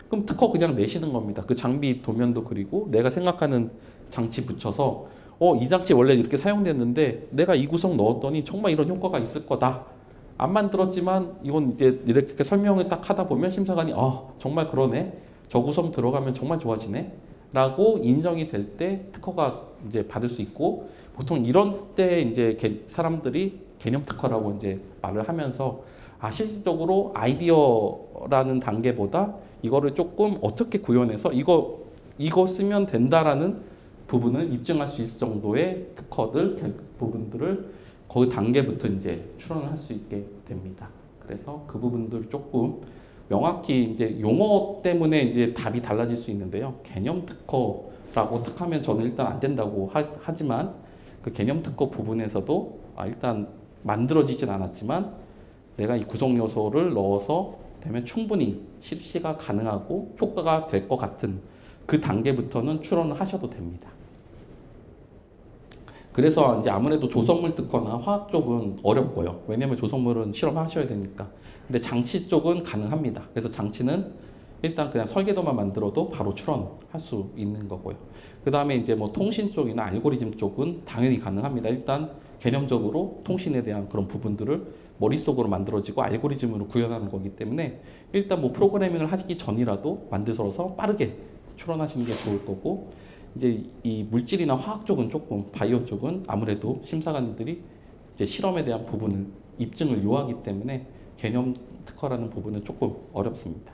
그럼 특허 그냥 내시는 겁니다. 그 장비 도면도 그리고 내가 생각하는 장치 붙여서 이 장치 원래 이렇게 사용됐는데 내가 이 구성 넣었더니 정말 이런 효과가 있을 거다. 안 만들었지만 이건 이제 이렇게 설명을 딱 하다 보면 심사관이 정말 그러네. 저 구성 들어가면 정말 좋아지네. 라고 인정이 될 때 특허가 이제 받을 수 있고 보통 이런 때 이제 사람들이 개념 특허라고 이제 말을 하면서 실질적으로 아이디어라는 단계보다 이거를 조금 어떻게 구현해서 이거 쓰면 된다라는 부분을 입증할 수 있을 정도의 특허들 부분들을 그 단계부터 이제 출원을 할 수 있게 됩니다. 그래서 그 부분들 조금 명확히 이제 용어 때문에 이제 답이 달라질 수 있는데요. 개념 특허라고 탁하면 저는 일단 안 된다고 하지만 그 개념 특허 부분에서도 일단 만들어지진 않았지만 내가 이 구성 요소를 넣어서 되면 충분히 실시가 가능하고 효과가 될 것 같은 그 단계부터는 출원을 하셔도 됩니다. 그래서 이제 아무래도 조성물 특허나 화학 쪽은 어렵고요. 왜냐하면 조성물은 실험하셔야 되니까. 근데 장치 쪽은 가능합니다. 그래서 장치는 일단 그냥 설계도만 만들어도 바로 출원할 수 있는 거고요. 그 다음에 이제 뭐 통신 쪽이나 알고리즘 쪽은 당연히 가능합니다. 일단 개념적으로 통신에 대한 그런 부분들을 머릿속으로 만들어지고 알고리즘으로 구현하는 거기 때문에 일단 뭐 프로그래밍을 하기 전이라도 만들어서 빠르게 출원하시는 게 좋을 거고 이제 이 물질이나 화학 쪽은 조금 바이오 쪽은 아무래도 심사관들이 이제 실험에 대한 부분을 입증을 요하기 때문에 개념 특허라는 부분은 조금 어렵습니다.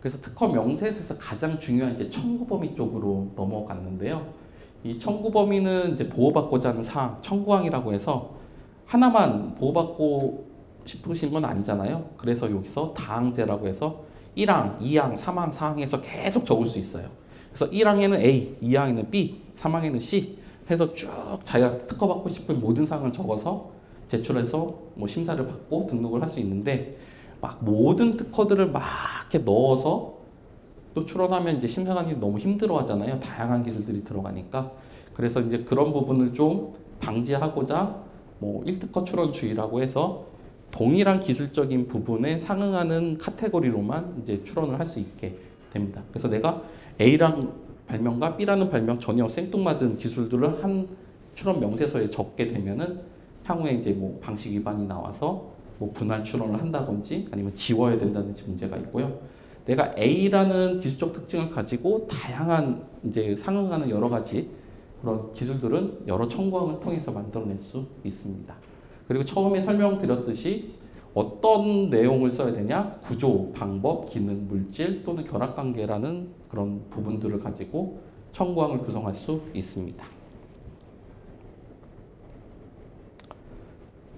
그래서 특허 명세서에서 가장 중요한 이제 청구 범위 쪽으로 넘어갔는데요. 이 청구 범위는 이제 보호받고자 하는 사항, 청구항이라고 해서 하나만 보호받고 싶으신 건 아니잖아요. 그래서 여기서 다항제라고 해서 1항, 2항, 3항, 4항에서 계속 적을 수 있어요. 그래서 1항에는 A, 2항에는 B, 3항에는 C 해서 쭉 자기가 특허받고 싶은 모든 사항을 적어서 제출해서 뭐 심사를 받고 등록을 할 수 있는데 막 모든 특허들을 막 이렇게 넣어서 또 출원하면 이제 심사관이 너무 힘들어 하잖아요. 다양한 기술들이 들어가니까. 그래서 이제 그런 부분을 좀 방지하고자 뭐 1특허 출원주의라고 해서 동일한 기술적인 부분에 상응하는 카테고리로만 이제 출원을 할 수 있게 됩니다. 그래서 내가 A랑 발명과 B라는 발명 전혀 생뚱맞은 기술들을 한 출원 명세서에 적게 되면은 향후에 이제 뭐 방식 위반이 나와서 뭐 분할 출원을 한다든지 아니면 지워야 된다든지 문제가 있고요. 내가 A라는 기술적 특징을 가지고 다양한 이제 상응하는 여러 가지 그런 기술들은 여러 청구항을 통해서 만들어낼 수 있습니다. 그리고 처음에 설명드렸듯이 어떤 내용을 써야 되냐? 구조, 방법, 기능, 물질 또는 결합관계라는 그런 부분들을 가지고 청구항을 구성할 수 있습니다.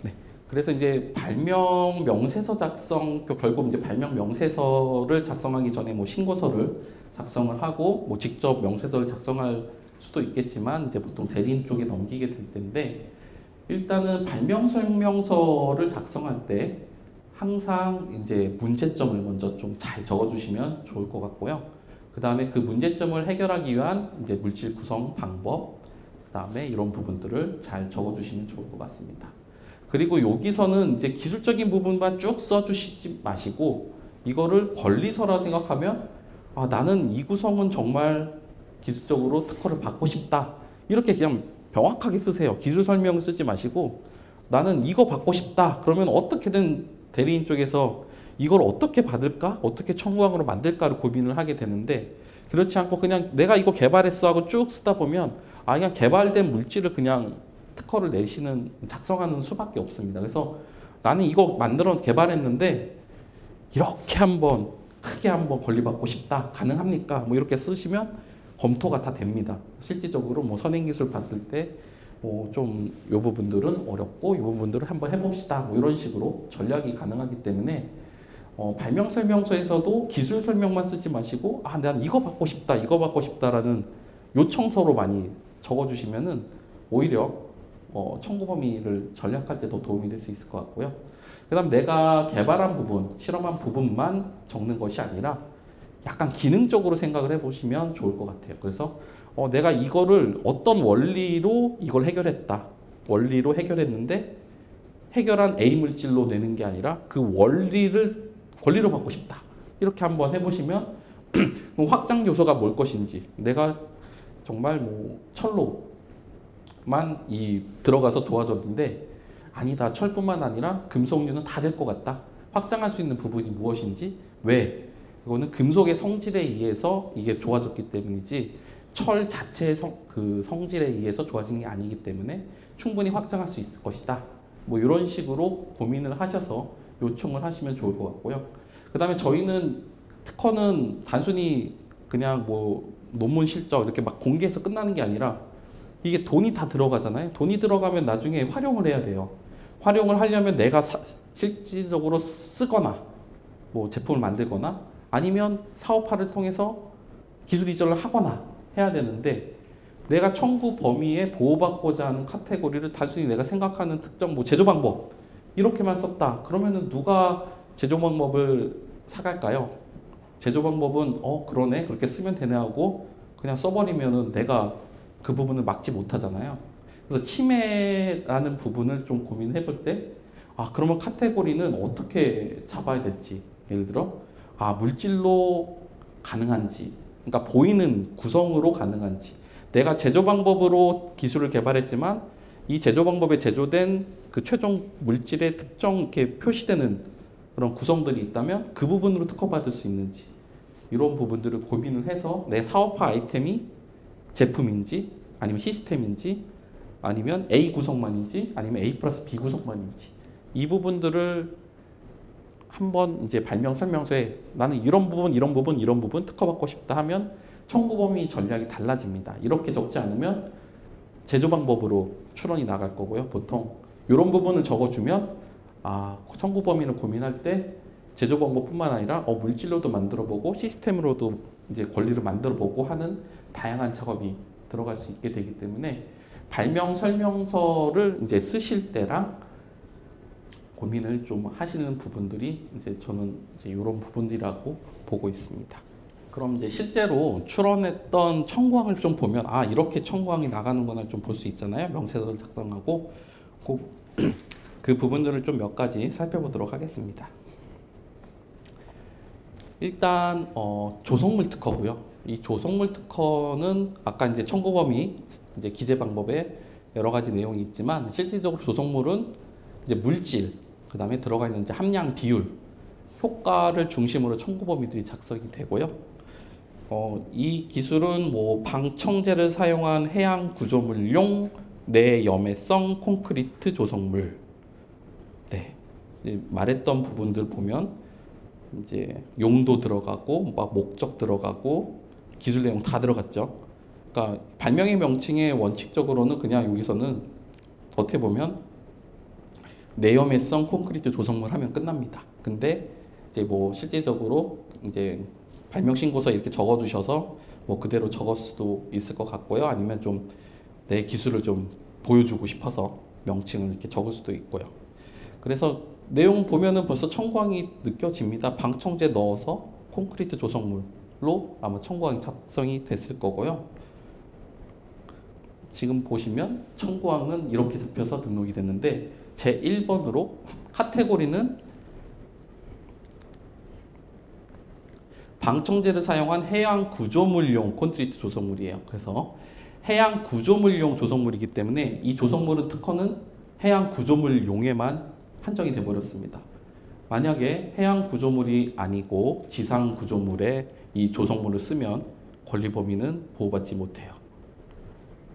네, 그래서 이제 발명 명세서 작성, 결국 이제 발명 명세서를 작성하기 전에 뭐 신고서를 작성을 하고 뭐 직접 명세서를 작성할 수도 있겠지만 이제 보통 대리인 쪽에 넘기게 될 텐데 일단은 발명 설명서를 작성할 때 항상 이제 문제점을 먼저 좀 잘 적어주시면 좋을 것 같고요. 그 다음에 그 문제점을 해결하기 위한 이제 물질 구성 방법, 그 다음에 이런 부분들을 잘 적어주시면 좋을 것 같습니다. 그리고 여기서는 이제 기술적인 부분만 쭉 써주시지 마시고 이거를 권리서라 생각하면 아, 나는 이 구성은 정말 기술적으로 특허를 받고 싶다. 이렇게 그냥 명확하게 쓰세요. 기술 설명을 쓰지 마시고 나는 이거 받고 싶다. 그러면 어떻게든 대리인 쪽에서 이걸 어떻게 받을까? 어떻게 청구항으로 만들까를 고민을 하게 되는데 그렇지 않고 그냥 내가 이거 개발했어 하고 쭉 쓰다 보면 아 그냥 개발된 물질을 그냥 특허를 내시는 작성하는 수밖에 없습니다. 그래서 나는 이거 만들어 개발했는데 이렇게 한번 크게 한번 권리받고 싶다. 가능합니까? 뭐 이렇게 쓰시면 검토가 다 됩니다. 실질적으로 뭐 선행기술 봤을 때 뭐 좀 이 부분들은 어렵고 이 부분들을 한번 해봅시다. 뭐 이런 식으로 전략이 가능하기 때문에 발명 설명서에서도 기술 설명만 쓰지 마시고 아, 난 이거 받고 싶다, 이거 받고 싶다라는 요청서로 많이 적어주시면은 오히려 청구 범위를 전략할 때 더 도움이 될 수 있을 것 같고요. 그다음 내가 개발한 부분, 실험한 부분만 적는 것이 아니라 약간 기능적으로 생각을 해보시면 좋을 것 같아요. 그래서 내가 이거를 어떤 원리로 이걸 해결했다. 원리로 해결했는데 해결한 A 물질로 내는 게 아니라 그 원리를 권리로 받고 싶다. 이렇게 한번 해보시면 확장 요소가 뭘 것인지 내가 정말 뭐 철로만 들어가서 도와줬는데 아니다. 철뿐만 아니라 금속류는 다 될 것 같다. 확장할 수 있는 부분이 무엇인지 왜? 이거는 금속의 성질에 의해서 이게 좋아졌기 때문이지 철 자체의 성질에 의해서 좋아진 게 아니기 때문에 충분히 확장할 수 있을 것이다. 뭐 이런 식으로 고민을 하셔서 요청을 하시면 좋을 것 같고요. 그 다음에 저희는 특허는 단순히 그냥 뭐 논문 실적 이렇게 막 공개해서 끝나는 게 아니라 이게 돈이 다 들어가잖아요. 돈이 들어가면 나중에 활용을 해야 돼요. 활용을 하려면 내가 실질적으로 쓰거나 뭐 제품을 만들거나 아니면 사업화를 통해서 기술 이전을 하거나 해야 되는데 내가 청구 범위에 보호받고자 하는 카테고리를 단순히 내가 생각하는 특정 뭐 제조 방법 이렇게만 썼다. 그러면은 누가 제조 방법을 사갈까요? 제조 방법은 그러네 그렇게 쓰면 되네 하고 그냥 써버리면은 내가 그 부분을 막지 못하잖아요. 그래서 침해라는 부분을 좀 고민해 볼 때 그러면 카테고리는 어떻게 잡아야 될지 예를 들어 물질로 가능한지 그러니까 보이는 구성으로 가능한지 내가 제조 방법으로 기술을 개발했지만 이 제조 방법에 제조된 그 최종 물질의 특정 이렇게 표시되는 그런 구성들이 있다면 그 부분으로 특허받을 수 있는지 이런 부분들을 고민을 해서 내 사업화 아이템이 제품인지 아니면 시스템인지 아니면 A 구성만인지 아니면 A 플러스 B 구성만인지 이 부분들을 한번 이제 발명 설명서에 나는 이런 부분 이런 부분 이런 부분 특허받고 싶다 하면 청구 범위 전략이 달라집니다. 이렇게 적지 않으면 제조 방법으로 출원이 나갈 거고요. 보통 이런 부분을 적어주면 청구 범위를 고민할 때 제조 방법뿐만 아니라 물질로도 만들어보고 시스템으로도 이제 권리를 만들어보고 하는 다양한 작업이 들어갈 수 있게 되기 때문에 발명 설명서를 이제 쓰실 때랑 고민을 좀 하시는 부분들이 이제 저는 이제 이런 부분들이라고 보고 있습니다. 그럼 이제 실제로 출원했던 청구항을 좀 보면 이렇게 청구항이 나가는구나 좀 볼 수 있잖아요. 명세서를 작성하고 그 부분들을 좀 몇 가지 살펴보도록 하겠습니다. 일단 조성물 특허고요. 이 조성물 특허는 아까 이제 청구 범위, 이제 기재 방법에 여러 가지 내용이 있지만 실질적으로 조성물은 이제 물질, 그 다음에 들어가 있는 이제 함량 비율, 효과를 중심으로 청구 범위들이 작성이 되고요. 이 기술은 뭐 방청제를 사용한 해양 구조물용 내염해성 콘크리트 조성물. 네, 말했던 부분들 보면 이제 용도 들어가고 막 목적 들어가고 기술 내용 다 들어갔죠. 그러니까 발명의 명칭의 원칙적으로는 그냥 여기서는 어떻게 보면 내염해성 콘크리트 조성물 하면 끝납니다. 근데 이제 뭐 실질적으로 이제 발명 신고서 이렇게 적어주셔서 뭐 그대로 적을 수도 있을 것 같고요. 아니면 좀 내 기술을 좀 보여주고 싶어서 명칭을 이렇게 적을 수도 있고요. 그래서 내용 보면은 벌써 청구항이 느껴집니다. 방청제 넣어서 콘크리트 조성물로 아마 청구항이 작성이 됐을 거고요. 지금 보시면 청구항은 이렇게 잡혀서 등록이 됐는데 제 1번으로 카테고리는 방청제를 사용한 해양 구조물용 콘크리트 조성물이에요. 그래서 해양 구조물용 조성물이기 때문에 이 조성물은 특허는 해양 구조물용에만 한정이 돼 버렸습니다. 만약에 해양 구조물이 아니고 지상 구조물에 이 조성물을 쓰면 권리 범위는 보호받지 못해요.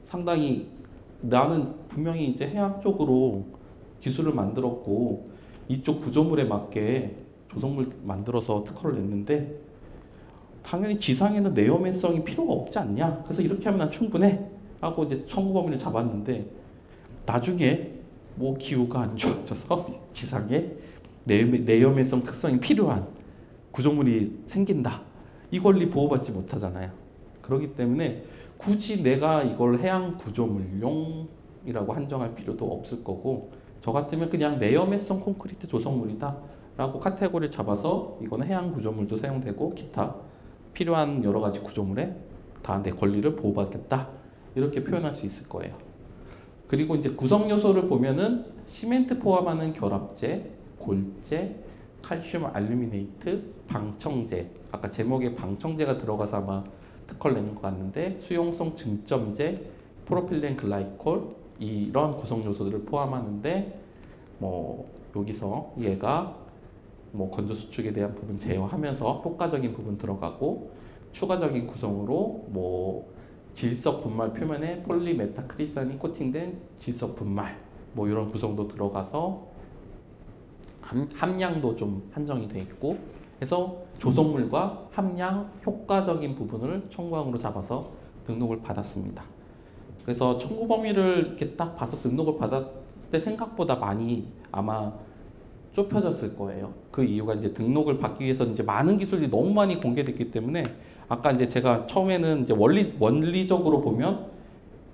상당히 나는 분명히 이제 해양 쪽으로 기술을 만들었고 이쪽 구조물에 맞게 조성물 만들어서 특허를 냈는데 당연히 지상에는 내염해성이 필요가 없지 않냐? 그래서 이렇게 하면 난 충분해 하고 이제 청구 범위를 잡았는데 나중에 뭐 기후가 안 좋아져서 지상에 내염해성 특성이 필요한 구조물이 생긴다. 이 권리 보호받지 못하잖아요. 그렇기 때문에 굳이 내가 이걸 해양 구조물용이라고 한정할 필요도 없을 거고 저 같으면 그냥 내염해성 콘크리트 조성물이다 라고 카테고리를 잡아서 이건 해양 구조물도 사용되고 기타 필요한 여러 가지 구조물에 다 내 권리를 보호받겠다 이렇게 표현할 수 있을 거예요. 그리고 이제 구성 요소를 보면은 시멘트 포함하는 결합제, 골재, 칼슘 알루미네이트, 방청제. 아까 제목에 방청제가 들어가서 아마 특허를 낸 것 같는데 수용성 증점제, 프로필렌 글라이콜 이런 구성 요소들을 포함하는데 뭐 여기서 얘가 뭐 건조 수축에 대한 부분 제어하면서 효과적인 부분 들어가고 추가적인 구성으로 뭐 질석 분말 표면에 폴리메타크리산이 코팅된 질석 분말 뭐 이런 구성도 들어가서 함량도 좀 한정이 돼 있고 해서 조성물과 함량 효과적인 부분을 청구항으로 잡아서 등록을 받았습니다. 그래서 청구 범위를 이렇게 딱 봐서 등록을 받았을 때 생각보다 많이 아마 좁혀졌을 거예요. 그 이유가 이제 등록을 받기 위해서 이제 많은 기술이 너무 많이 공개됐기 때문에 아까 이제 제가 처음에는 이제 원리적으로 보면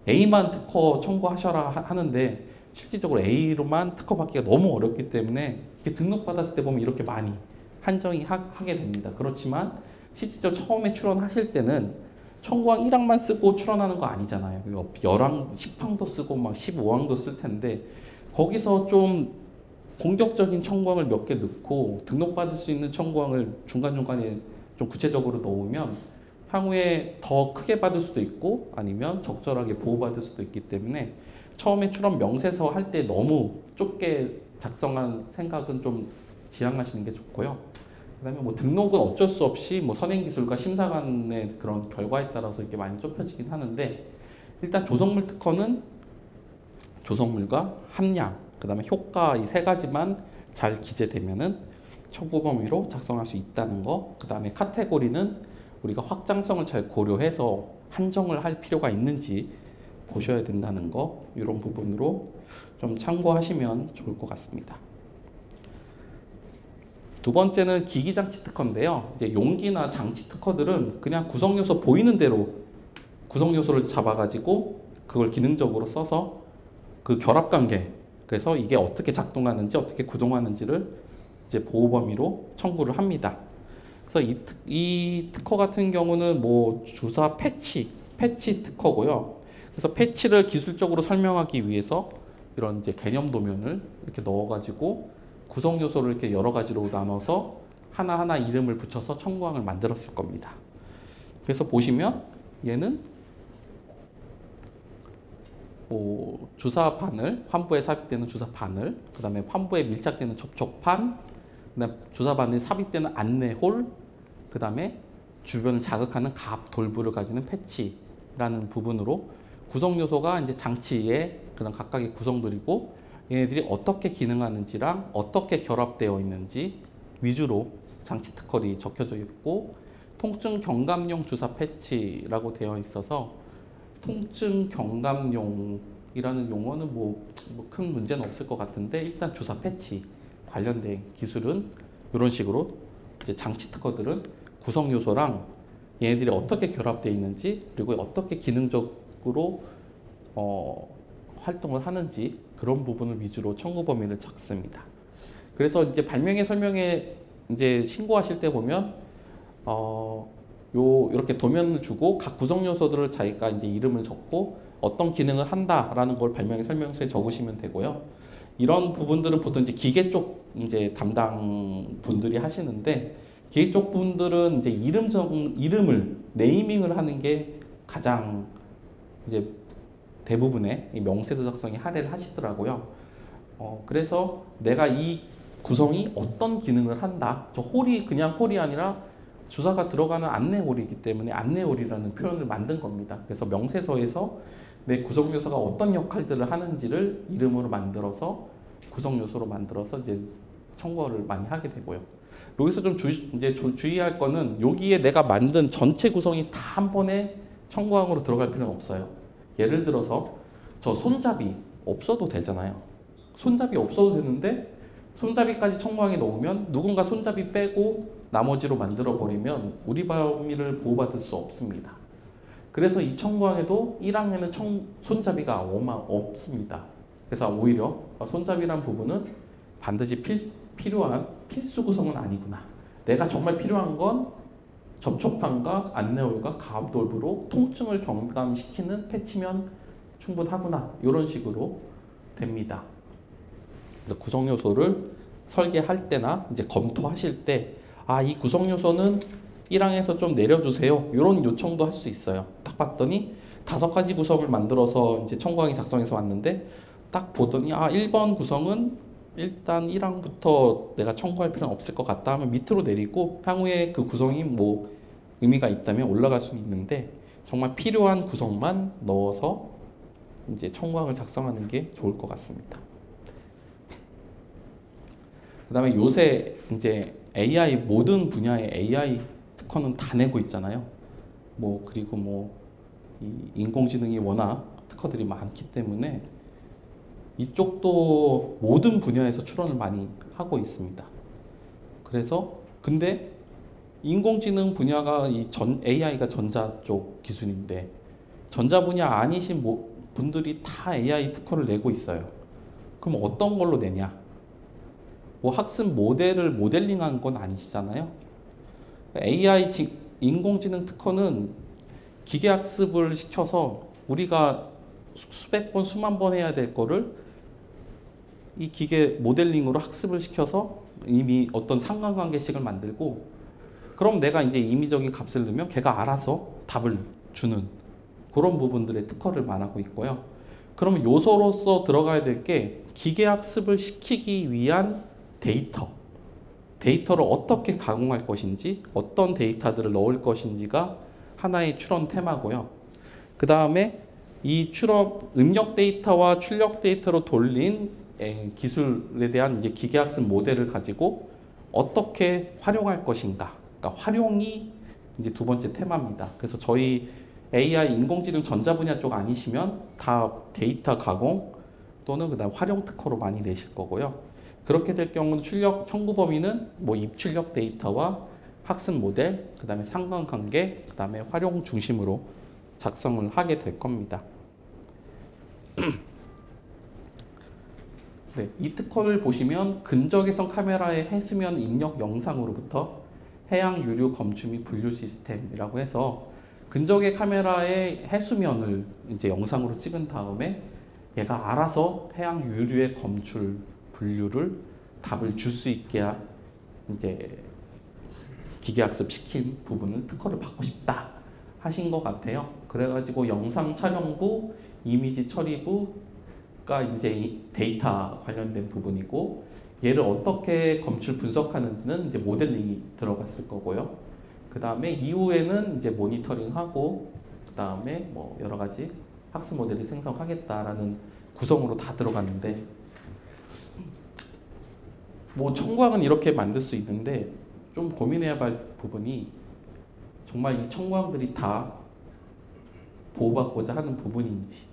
A만 특허 청구하셔라 하는데 실질적으로 A로만 특허 받기가 너무 어렵기 때문에 등록 받았을 때 보면 이렇게 많이 한정이 하게 됩니다. 그렇지만 실질적으로 처음에 출원하실 때는 청구항 1항만 쓰고 출원하는 거 아니잖아요. 열항, 10항도 쓰고 막 15항도 쓸 텐데 거기서 좀 공격적인 청구항을 몇 개 넣고 등록받을 수 있는 청구항을 중간중간에 좀 구체적으로 넣으면 향후에 더 크게 받을 수도 있고 아니면 적절하게 보호받을 수도 있기 때문에 처음에 출원 명세서 할 때 너무 좁게 작성한 생각은 좀 지양하시는 게 좋고요. 그다음에 뭐 등록은 어쩔 수 없이 뭐 선행기술과 심사관의 그런 결과에 따라서 이렇게 많이 좁혀지긴 하는데, 일단 조성물 특허는 조성물과 함량, 그다음에 효과 이 세 가지만 잘 기재되면은 청구 범위로 작성할 수 있다는 거. 그다음에 카테고리는 우리가 확장성을 잘 고려해서 한정을 할 필요가 있는지 보셔야 된다는 거. 이런 부분으로 좀 참고하시면 좋을 것 같습니다. 두 번째는 기기장치 특허인데요. 이제 용기나 장치 특허들은 그냥 구성요소 보이는 대로 구성요소를 잡아가지고 그걸 기능적으로 써서 그 결합관계, 그래서 이게 어떻게 작동하는지 어떻게 구동하는지를 이제 보호 범위로 청구를 합니다. 그래서 이 특허 같은 경우는 뭐 주사 패치 특허고요. 그래서 패치를 기술적으로 설명하기 위해서 이런 이제 개념 도면을 이렇게 넣어가지고 구성 요소를 이렇게 여러 가지로 나눠서 하나하나 이름을 붙여서 청구항을 만들었을 겁니다. 그래서 보시면 얘는 뭐 주사 바늘, 환부에 삽입되는 주사 바늘, 그 다음에 환부에 밀착되는 접촉판, 그다음 주사 바늘이 삽입되는 안내홀, 그 다음에 주변을 자극하는 갑 돌부를 가지는 패치라는 부분으로 구성 요소가 이제 장치의 그런 각각의 구성들이고, 얘네들이 어떻게 기능하는지랑 어떻게 결합되어 있는지 위주로 장치 특허리 적혀져 있고, 통증 경감용 주사 패치라고 되어 있어서 통증 경감용이라는 용어는 뭐 큰 문제는 없을 것 같은데, 일단 주사 패치 관련된 기술은 이런 식으로 이제 장치 특허들은 구성 요소랑 얘네들이 어떻게 결합되어 있는지, 그리고 어떻게 기능적으로 활동을 하는지 그런 부분을 위주로 청구 범위를 잡습니다. 그래서 이제 발명의 설명에 이제 신고하실 때 보면 이렇게 도면을 주고 각 구성 요소들을 자기가 이제 이름을 적고 어떤 기능을 한다라는 걸 발명의 설명서에 적으시면 되고요. 이런 부분들은 보통 이제 기계 쪽 이제 담당 분들이 하시는데, 기계 쪽 분들은 이제 이름을 네이밍을 하는 게 가장 이제 대부분의 이 명세서 작성에 할애를 하시더라고요. 그래서 내가 이 구성이 어떤 기능을 한다. 저 홀이 그냥 홀이 아니라 주사가 들어가는 안내홀이기 때문에 안내홀이라는 표현을 만든 겁니다. 그래서 명세서에서 내 구성 요소가 어떤 역할들을 하는지를 이름으로 만들어서 구성 요소로 만들어서 이제 청구를 많이 하게 되고요. 여기서 좀 주의할 거는, 여기에 내가 만든 전체 구성이 다 한 번에 청구항으로 들어갈 필요는 없어요. 예를 들어서 저 손잡이 없어도 되잖아요. 손잡이 없어도 되는데 손잡이까지 청구항에 넣으면 누군가 손잡이 빼고 나머지로 만들어 버리면 우리 범위를 보호받을 수 없습니다. 그래서 이 청구항에도 1항에는 손잡이가 없습니다. 그래서 오히려 손잡이란 부분은 반드시 필요한 필수 구성은 아니구나. 내가 정말 필요한 건 접촉판과 안내홀과 가압돌부로 통증을 경감시키는 패치면 충분하구나. 이런 식으로 됩니다. 그래서 구성 요소를 설계할 때나 이제 검토하실 때, 이 구성 요소는 1항에서 좀 내려주세요. 이런 요청도 할 수 있어요. 딱 봤더니 5가지 구성을 만들어서 이제 청구항이 작성해서 왔는데, 딱 보더니 1번 구성은 일단 1항부터 내가 청구할 필요는 없을 것 같다 하면 밑으로 내리고, 향후에 그 구성이 뭐 의미가 있다면 올라갈 수 있는데, 정말 필요한 구성만 넣어서 이제 청구항을 작성하는 게 좋을 것 같습니다. 그 다음에 요새 이제 AI, 모든 분야의 AI 특허는 다 내고 있잖아요. 그리고 이 인공지능이 워낙 특허들이 많기 때문에 이쪽도 모든 분야에서 출원을 많이 하고 있습니다. 그래서 근데 인공지능 분야가 AI가 전자 쪽 기술인데, 전자 분야 아니신 분들이 다 AI 특허를 내고 있어요. 그럼 어떤 걸로 내냐? 학습 모델을 모델링한 건 아니시잖아요. AI 인공지능 특허는 기계학습을 시켜서 우리가 수백 번, 수만 번 해야 될 거를 이 기계 모델링으로 학습을 시켜서 이미 어떤 상관관계식을 만들고, 그럼 내가 이제 임의적인 값을 넣으면 걔가 알아서 답을 주는 그런 부분들의 특허를 말하고 있고요. 그러면 요소로서 들어가야 될 게 기계학습을 시키기 위한 데이터, 데이터를 어떻게 가공할 것인지, 어떤 데이터들을 넣을 것인지가 하나의 추론 테마고요. 그 다음에 이 추론 입력 데이터와 출력 데이터로 돌린 기술에 대한 이제 기계학습 모델을 가지고 어떻게 활용할 것인가. 그러니까 활용이 이제 두 번째 테마입니다. 그래서 저희 AI 인공지능 전자 분야 쪽 아니시면 다 데이터 가공 또는 그다음 활용 특허로 많이 내실 거고요. 그렇게 될 경우는 출력 청구 범위는 뭐 입출력 데이터와 학습 모델, 그다음에 상관관계, 그다음에 활용 중심으로 작성을 하게 될 겁니다. 네, 이 특허를 보시면 근적외선 카메라의 해수면 입력 영상으로부터 해양 유류 검출 및 분류 시스템이라고 해서 근적의 카메라의 해수면을 이제 영상으로 찍은 다음에 얘가 알아서 해양 유류의 검출 분류를 답을 줄 수 있게 이제 기계학습 시킨 부분을 특허를 받고 싶다 하신 것 같아요. 그래가지고 영상 촬영부, 이미지 처리부가 이제 이 데이터 관련된 부분이고 얘를 어떻게 검출 분석하는지는 이제 모델링이 들어갔을 거고요. 그 다음에 이후에는 이제 모니터링하고 그 다음에 뭐 여러 가지 학습 모델을 생성하겠다라는 구성으로 다 들어갔는데 뭐 청구항은 이렇게 만들 수 있는데 좀 고민해야 할 부분이 정말 이 청구항들이 다 보호받고자 하는 부분인지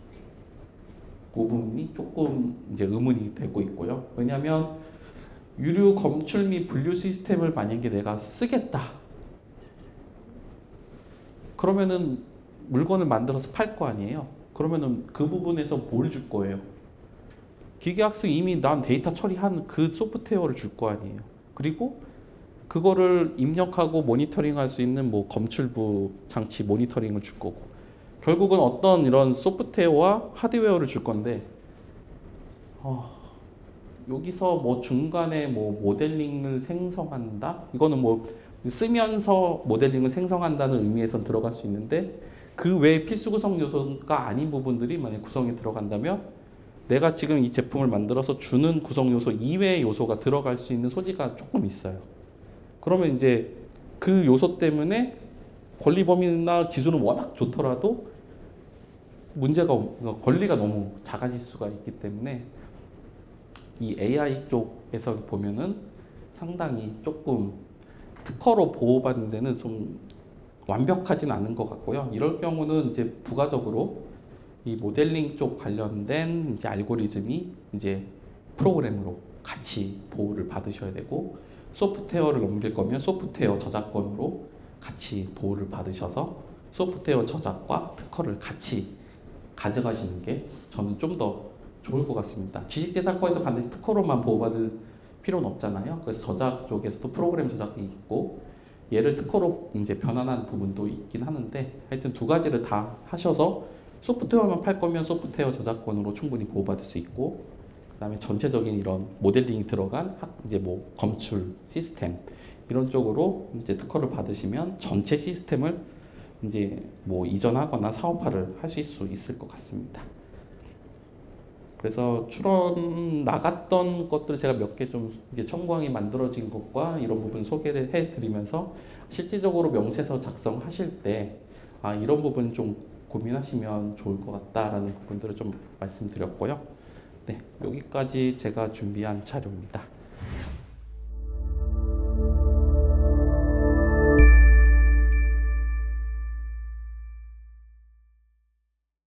그 부분이 조금 이제 의문이 되고 있고요. 왜냐하면 유류 검출 및 분류 시스템을 만약에 내가 쓰겠다 그러면은 물건을 만들어서 팔 거 아니에요. 그러면은 그 부분에서 뭘 줄 거예요? 기계학습 이미 난 데이터 처리한 그 소프트웨어를 줄 거 아니에요. 그리고 그거를 입력하고 모니터링할 수 있는 뭐 검출부 장치 모니터링을 줄 거고 결국은 어떤 이런 소프트웨어와 하드웨어를 줄 건데 여기서 뭐 중간에 뭐 모델링을 생성한다? 이거는 뭐 쓰면서 모델링을 생성한다는 의미에선 들어갈 수 있는데 그 외에 필수 구성 요소가 아닌 부분들이 만약 구성에 들어간다면 내가 지금 이 제품을 만들어서 주는 구성 요소 이외의 요소가 들어갈 수 있는 소지가 조금 있어요. 그러면 이제 그 요소 때문에 권리 범위나 기술은 워낙 좋더라도 문제가 권리가 너무 작아질 수가 있기 때문에 이 AI 쪽에서 보면은 상당히 조금 특허로 보호받는 데는 좀 완벽하진 않은 것 같고요. 이럴 경우는 이제 부가적으로 이 모델링 쪽 관련된 이제 알고리즘이 이제 프로그램으로 같이 보호를 받으셔야 되고 소프트웨어를 넘길 거면 소프트웨어 저작권으로 같이 보호를 받으셔서 소프트웨어 저작과 특허를 같이 가져가시는 게 저는 좀 더 좋을 것 같습니다. 지식재산권에서 반드시 특허로만 보호받을 필요는 없잖아요. 그래서 저작 쪽에서도 프로그램 저작이 있고 얘를 특허로 이제 변환한 부분도 있긴 하는데 하여튼 두 가지를 다 하셔서 소프트웨어만 팔 거면 소프트웨어 저작권으로 충분히 보호받을 수 있고 그다음에 전체적인 이런 모델링이 들어간 이제 뭐 검출 시스템 이런 쪽으로 이제 특허를 받으시면 전체 시스템을 이제 뭐 이전하거나 사업화를 하실 수 있을 것 같습니다. 그래서 추론 나갔던 것들을 제가 몇 개 좀 청구항이 만들어진 것과 이런 부분 소개를 해드리면서 실질적으로 명세서 작성하실 때 이런 부분 좀 고민하시면 좋을 것 같다라는 부분들을 좀 말씀드렸고요. 네, 여기까지 제가 준비한 자료입니다.